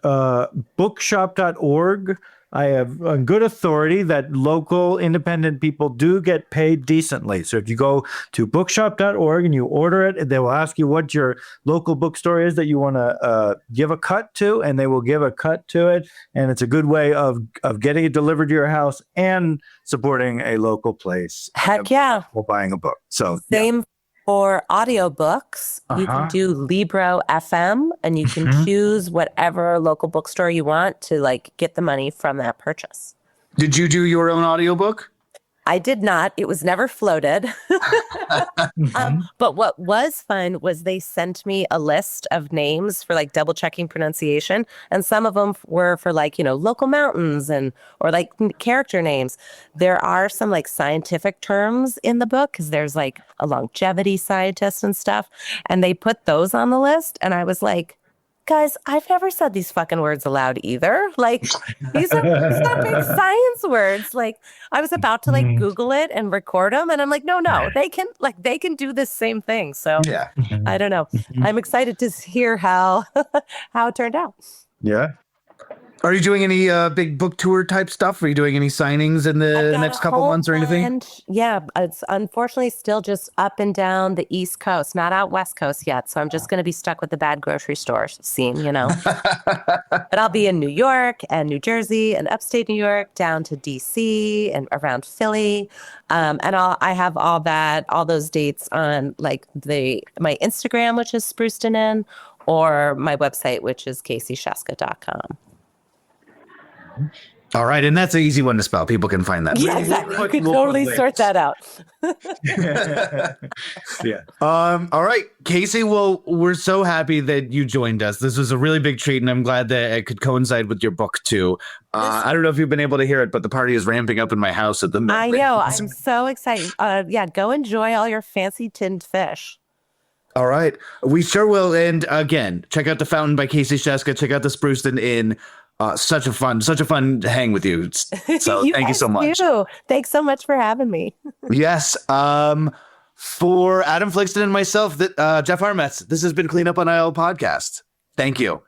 bookshop.org, I have a good authority that local independent people do get paid decently. So if you go to bookshop.org and you order it, they will ask you what your local bookstore is that you want to give a cut to, and they will give a cut to it. And it's a good way of getting it delivered to your house and supporting a local place. Heck yeah. While buying a book. So Same for audiobooks. You can do Libro FM, and you can choose whatever local bookstore you want to like get the money from that purchase. Did you do your own audiobook? I did not. It was never floated. But what was fun was they sent me a list of names for like double checking pronunciation. And some of them were for like, local mountains or like character names. There are some like scientific terms in the book because there's like a longevity scientist and stuff. And they put those on the list. And I was like, guys, I've never said these fucking words aloud either. Like, these are big science words. Like, I was about to like Google it and record them, and I'm like, no, they can do this same thing. So Yeah. I don't know. I'm excited to hear how it turned out. Yeah. Are you doing any big book tour type stuff? Are you doing any signings in the next couple months or anything? And yeah, it's unfortunately still just up and down the East Coast, not out West Coast yet. So I'm just going to be stuck with the bad grocery store scene, But I'll be in New York and New Jersey and upstate New York down to DC and around Philly. And I have all those dates on like my Instagram, which is Spruceton Inn, or my website, which is CaseyScieszka.com. All right, and that's an easy one to spell. People can find that. Yeah, exactly. You can totally sort that out. Yeah. All right, Casey. Well, we're so happy that you joined us. This was a really big treat, and I'm glad that it could coincide with your book too. I don't know if you've been able to hear it, but the party is ramping up in my house at the moment. I know. I'm so excited. Go enjoy all your fancy tinned fish. All right, we sure will. And again, check out The Fountain by Casey Scieszka. Check out the Spruceton Inn. Such a fun hang with you. So thank you so much. Too. Thanks so much for having me. Yes. For Adam Fligsten and myself, Jef Harmatz, this has been Clean Up on IL podcast. Thank you.